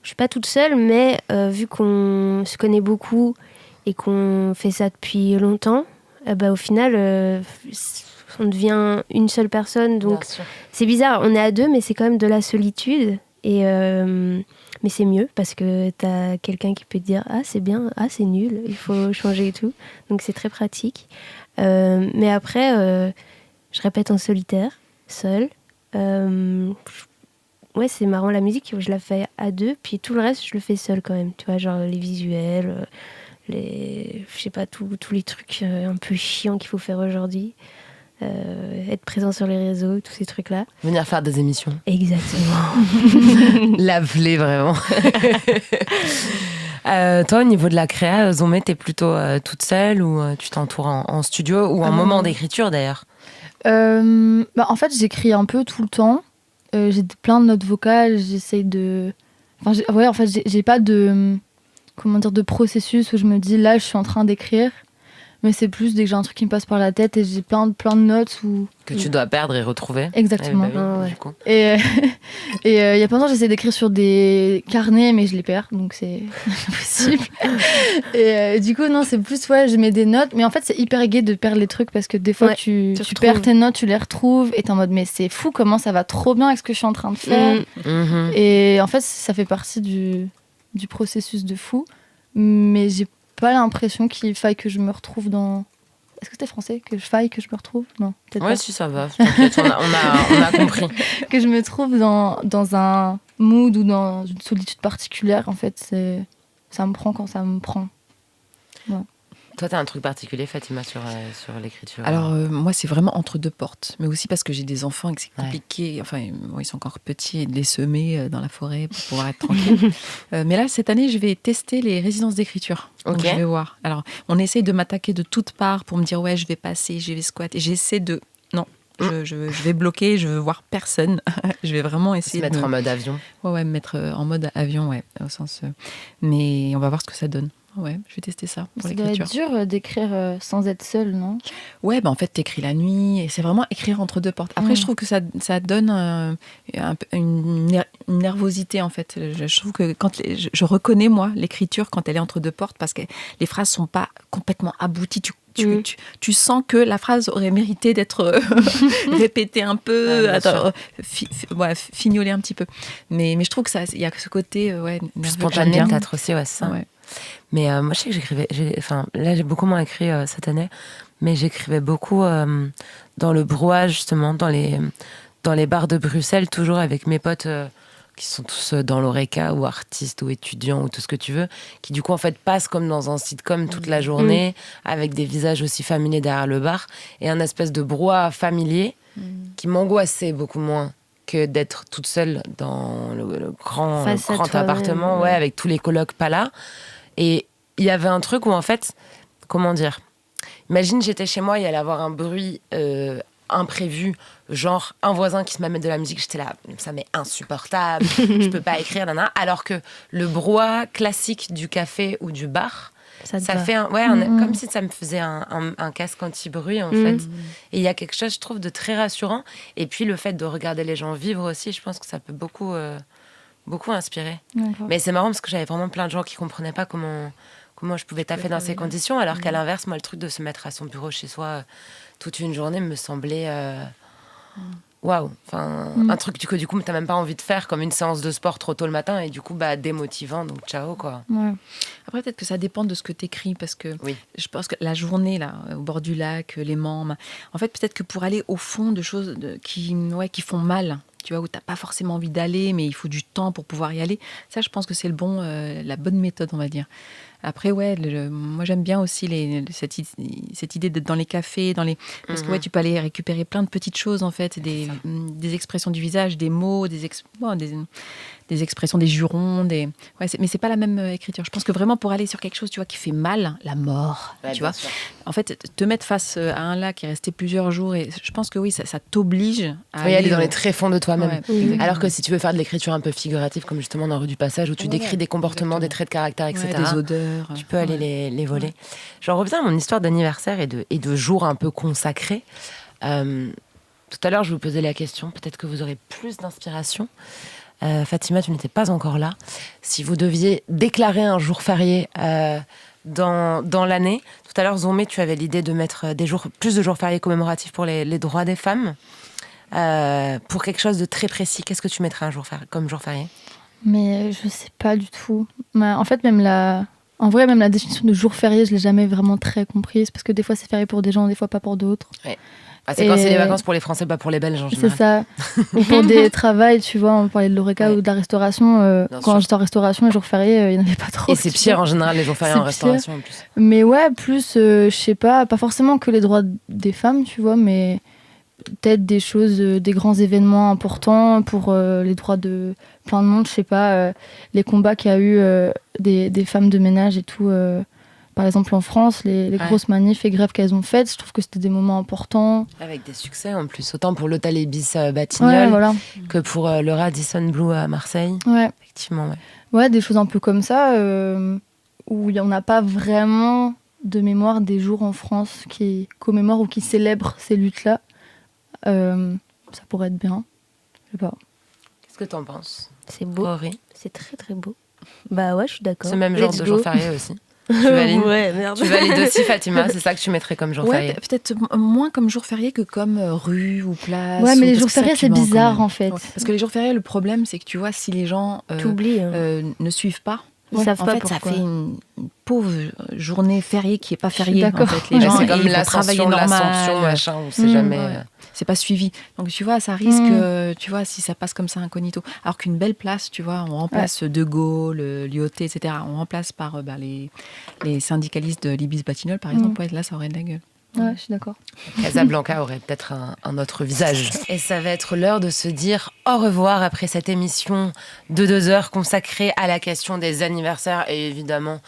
suis pas toute seule, mais vu qu'on se connaît beaucoup et qu'on fait ça depuis longtemps, au final on devient une seule personne. Donc c'est bizarre, on est à 2 mais c'est quand même de la solitude et mais c'est mieux parce que t'as quelqu'un qui peut te dire ah c'est bien, ah c'est nul, il faut changer et tout. Donc c'est très pratique. Mais après, je répète en solitaire, seule. Ouais, c'est marrant, la musique, je la fais à 2, puis tout le reste, je le fais seule quand même. Tu vois, genre les visuels, je sais pas, tous les trucs un peu chiants qu'il faut faire aujourd'hui. Être présent sur les réseaux, tous ces trucs-là. Venir faire des émissions. Exactement. Lave-les vraiment. Toi, au niveau de la créa, Zomé, t'es plutôt toute seule ou tu t'entoures en studio ou en moment d'écriture d'ailleurs? En fait, j'écris un peu tout le temps. J'ai plein de notes vocales. J'essaye de. En fait, j'ai pas de. Comment dire, de processus où je me dis là, je suis en train d'écrire. Mais c'est plus dès que j'ai un truc qui me passe par la tête et j'ai plein de notes où... Que tu dois perdre et retrouver. Exactement. Du coup. Et il y a pas longtemps, j'essaie d'écrire sur des carnets, mais je les perds, donc c'est impossible. Et du coup, non, c'est plus, je mets des notes. Mais en fait, c'est hyper gai de perdre les trucs parce que des fois, tu perds tes notes, tu les retrouves et t'es en mode, mais c'est fou comment ça va trop bien avec ce que je suis en train de faire. Et en fait, ça fait partie du processus de fou. Mais j'ai pas l'impression qu'il faille que je me retrouve dans... Est-ce que c'était français? Que je me retrouve? Non, peut-être pas. Ouais, si, ça va. T'inquiète, on a compris. Que je me trouve dans un mood ou dans une solitude particulière, en fait, ça me prend quand ça me prend. Ouais. Toi, t'as un truc particulier, Fatima, sur l'écriture? Alors, moi, c'est vraiment entre deux portes. Mais aussi parce que j'ai des enfants et que c'est compliqué. Enfin, ils sont encore petits et de les semer dans la forêt pour pouvoir être tranquille. Mais là, cette année, je vais tester les résidences d'écriture. Donc, je vais voir. Alors, on essaye de m'attaquer de toutes parts pour me dire, ouais, je vais passer, je vais squatter. J'essaie de... Non, je vais bloquer, je veux voir personne. Je vais vraiment essayer de... Se mettre en mode avion. Ouais, me mettre en mode avion, au sens... Mais on va voir ce que ça donne. Ouais, je vais tester ça pour l'écriture. Ça doit être dur d'écrire sans être seule, non? Ouais, en fait, t'écris la nuit et c'est vraiment écrire entre deux portes. Après, je trouve que ça donne une nervosité, en fait. Je trouve que quand je reconnais, moi, l'écriture quand elle est entre deux portes parce que les phrases sont pas complètement abouties. Tu sens que la phrase aurait mérité d'être répétée un peu, fignolée un petit peu. Mais je trouve que il y a ce côté spontané, peut-être aussi, c'est ça. Ouais. Mais moi, je sais que j'écrivais... Là, j'ai beaucoup moins écrit cette année, mais j'écrivais beaucoup dans le brouhaha, justement, dans les bars de Bruxelles, toujours avec mes potes qui sont tous dans l'oreca, ou artistes, ou étudiants, ou tout ce que tu veux, qui, du coup, en fait, passent comme dans un sitcom toute la journée, avec des visages aussi familiers derrière le bar, et un espèce de brouhaha familier qui m'angoissait beaucoup moins que d'être toute seule dans le grand appartement, avec tous les colocs pas là. Et il y avait un truc où, en fait, comment dire, imagine j'étais chez moi, il y allait avoir un bruit imprévu, genre un voisin qui se met à mettre de la musique, j'étais là, ça m'est insupportable, je peux pas écrire, alors que le brouhaha classique du café ou du bar, ça fait comme si ça me faisait un casque anti-bruit, en fait. Et il y a quelque chose, je trouve, de très rassurant. Et puis le fait de regarder les gens vivre aussi, je pense que ça peut beaucoup inspirer. D'accord. Mais c'est marrant parce que j'avais vraiment plein de gens qui comprenaient pas comment je pouvais taffer dans ces conditions, alors qu'à l'inverse, moi, le truc de se mettre à son bureau chez soi toute une journée me semblait waouh, un truc que du coup t'as même pas envie de faire, comme une séance de sport trop tôt le matin, et du coup démotivant, donc ciao quoi. Ouais. Après, peut-être que ça dépend de ce que t'écris, parce que je pense que la journée là, au bord du lac, l'aimant, en fait, peut-être que pour aller au fond de choses qui font mal, tu vois, où t'as pas forcément envie d'aller, mais il faut du temps pour pouvoir y aller. Ça, je pense que c'est la bonne méthode, on va dire. Après, moi j'aime bien aussi cette idée d'être dans les cafés, parce que tu peux aller récupérer plein de petites choses, en fait, des expressions du visage, des mots, des expressions, des jurons, mais c'est pas la même écriture. Je pense que vraiment pour aller sur quelque chose, tu vois, qui fait mal, la mort, tu vois. Sûr. En fait, te mettre face à un lac et rester plusieurs jours, et je pense que ça t'oblige à aller dans les tréfonds de toi-même. Ouais, alors que si tu veux faire de l'écriture un peu figurative, comme justement dans Rue du Passage, où tu décris des comportements, des traits de caractère, etc. Des odeurs. Tu peux aller les voler. J'en reviens à mon histoire d'anniversaire et de jours un peu consacrés. Tout à l'heure, je vous posais la question, peut-être que vous aurez plus d'inspiration. Fatima, tu n'étais pas encore là. Si vous deviez déclarer un jour férié dans l'année, tout à l'heure, Zomé, tu avais l'idée de mettre plus de jours fériés commémoratifs pour les droits des femmes. Pour quelque chose de très précis, qu'est-ce que tu mettrais comme jour férié? Mais je sais pas du tout. En fait, même En vrai, même la définition de jour férié, je l'ai jamais vraiment très comprise parce que des fois c'est férié pour des gens, des fois pas pour d'autres. Ouais. Ah, c'est quand c'est des vacances pour les Français, pas pour les Belges en C'est général. ça. Ou pour des travails, tu vois, on parlait de l'ORECA ou de la restauration. Bien Quand sûr. j'étais en restauration, les jours fériés, il n'y en avait pas trop. Et c'est tu pire vois. en général les jours fériés C'est en restauration en plus. Mais ouais, plus, je sais pas forcément que les droits des femmes, tu vois, mais peut-être des choses, des grands événements importants pour les droits de plein de monde, je sais pas, les combats qu'il y a eu des femmes de ménage et tout. Par exemple en France, les grosses manifs et grèves qu'elles ont faites, je trouve que c'était des moments importants. Avec des succès en plus, autant pour l'hôtel Ibis Batignolles Ouais, voilà. que pour le Radisson Blu à Marseille. Ouais. Effectivement, ouais. Ouais, des choses un peu comme ça, où on n'a pas vraiment de mémoire des jours en France qui commémorent ou qui célèbrent ces luttes-là. Ça pourrait être bien. Je sais pas. Qu'est-ce que t'en penses, C'est beau. Rory? C'est très très beau. Bah ouais, je suis d'accord. Ce même genre Let's de go. jour férié aussi. Tu valides? Ouais, merde. Tu valides aussi, Fatima? C'est ça que tu mettrais comme jour Ouais, férié? peut-être moins comme jour férié que comme rue ou place. Ouais, mais les parce jours que ça, fériés, tu c'est manques quand bizarre même. en fait. Ouais. Parce que les jours fériés, le problème, c'est que tu vois, si les gens T'oublies. Hein. ne suivent pas, Ils savent en pas fait, pourquoi. ça fait une pauvre journée fériée qui est pas suis fériée. En d'accord. fait, les Ouais, gens c'est ils comme vont travailler l'ascension, normal. l'ascension, machin, on sait Mmh, jamais. ouais. C'est pas suivi. Donc tu vois, ça risque, tu vois, si ça passe comme ça incognito. Alors qu'une belle place, tu vois, on remplace De Gaulle, Lyautey, etc. On remplace par les syndicalistes de l'Ibis Batignolles, par exemple. Ouais, là, ça aurait de la gueule. Ouais, je suis d'accord. Casablanca aurait peut-être un autre visage. Et ça va être l'heure de se dire au revoir après cette émission de 2 heures consacrée à la question des anniversaires et évidemment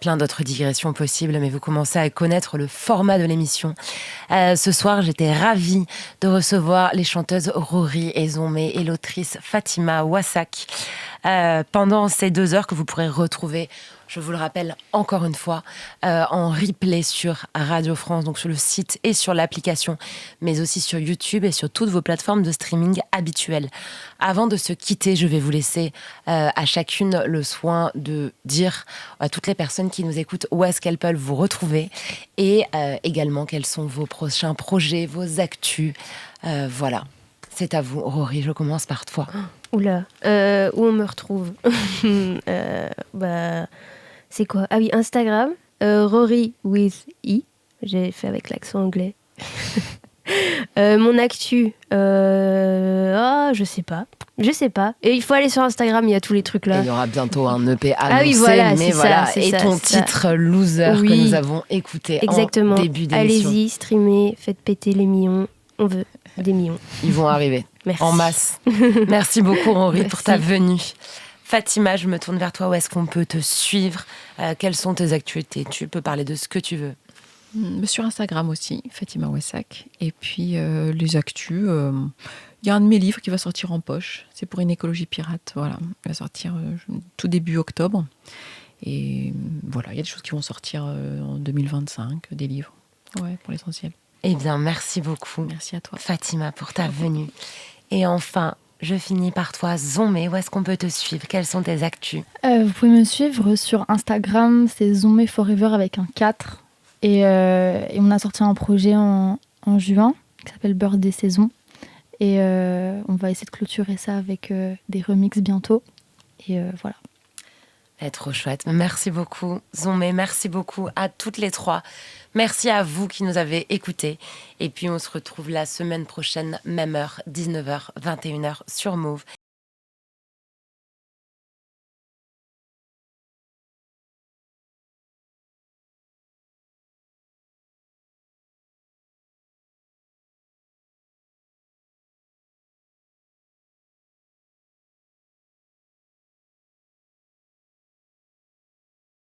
plein d'autres digressions possibles, mais vous commencez à connaître le format de l'émission. Ce soir, j'étais ravie de recevoir les chanteuses Rory et Zomé et l'autrice Fatima Wassak pendant ces 2 heures que vous pourrez retrouver, je vous le rappelle encore une fois, en replay sur Radio France, donc sur le site et sur l'application, mais aussi sur YouTube et sur toutes vos plateformes de streaming habituelles. Avant de se quitter, je vais vous laisser à chacune le soin de dire à toutes les personnes qui nous écoutent où est-ce qu'elles peuvent vous retrouver et également quels sont vos prochains projets, vos actus. Voilà, c'est à vous. Rory, je commence par toi. Oula, où on me retrouve bah, c'est quoi? Ah oui, Instagram, Rory with E. J'ai fait avec l'accent anglais. Mon actu, je sais pas. Et il faut aller sur Instagram, il y a tous les trucs Et là. il y aura bientôt un EP annoncé, oui, voilà, mais c'est voilà. ça, c'est et ça, ton c'est ça. titre Loser que Oui. nous avons écouté Exactement. en début d'émission. Allez-y, streamez, faites péter les millions. On veut des millions. Ils vont arriver Merci. en masse. Merci beaucoup Rory pour Merci. ta venue. Fatima, je me tourne vers toi. Où est-ce qu'on peut te suivre? Quelles sont tes actualités? Tu peux parler de ce que tu veux. Sur Instagram aussi, Fatima Wassak. Et puis les actus, il y a un de mes livres qui va sortir en poche. C'est pour une écologie pirate. Voilà, il va sortir tout début octobre. Et voilà, il y a des choses qui vont sortir en 2025, des livres. Ouais, pour l'essentiel. Eh bien, merci beaucoup. Merci à toi. Fatima, pour ta venue. Et enfin, je finis par toi, Zomé. Où est-ce qu'on peut te suivre? Quelles sont tes actus? Vous pouvez me suivre sur Instagram, c'est Zomé Forever avec un 4. Et on a sorti un projet en juin qui s'appelle Beurre des saisons. Et on va essayer de clôturer ça avec des remixes bientôt. Et voilà. Trop chouette. Merci beaucoup, Zomé. Merci beaucoup à toutes les trois. Merci à vous qui nous avez écoutés. Et puis, on se retrouve la semaine prochaine, même heure, 19h, 21h sur Move.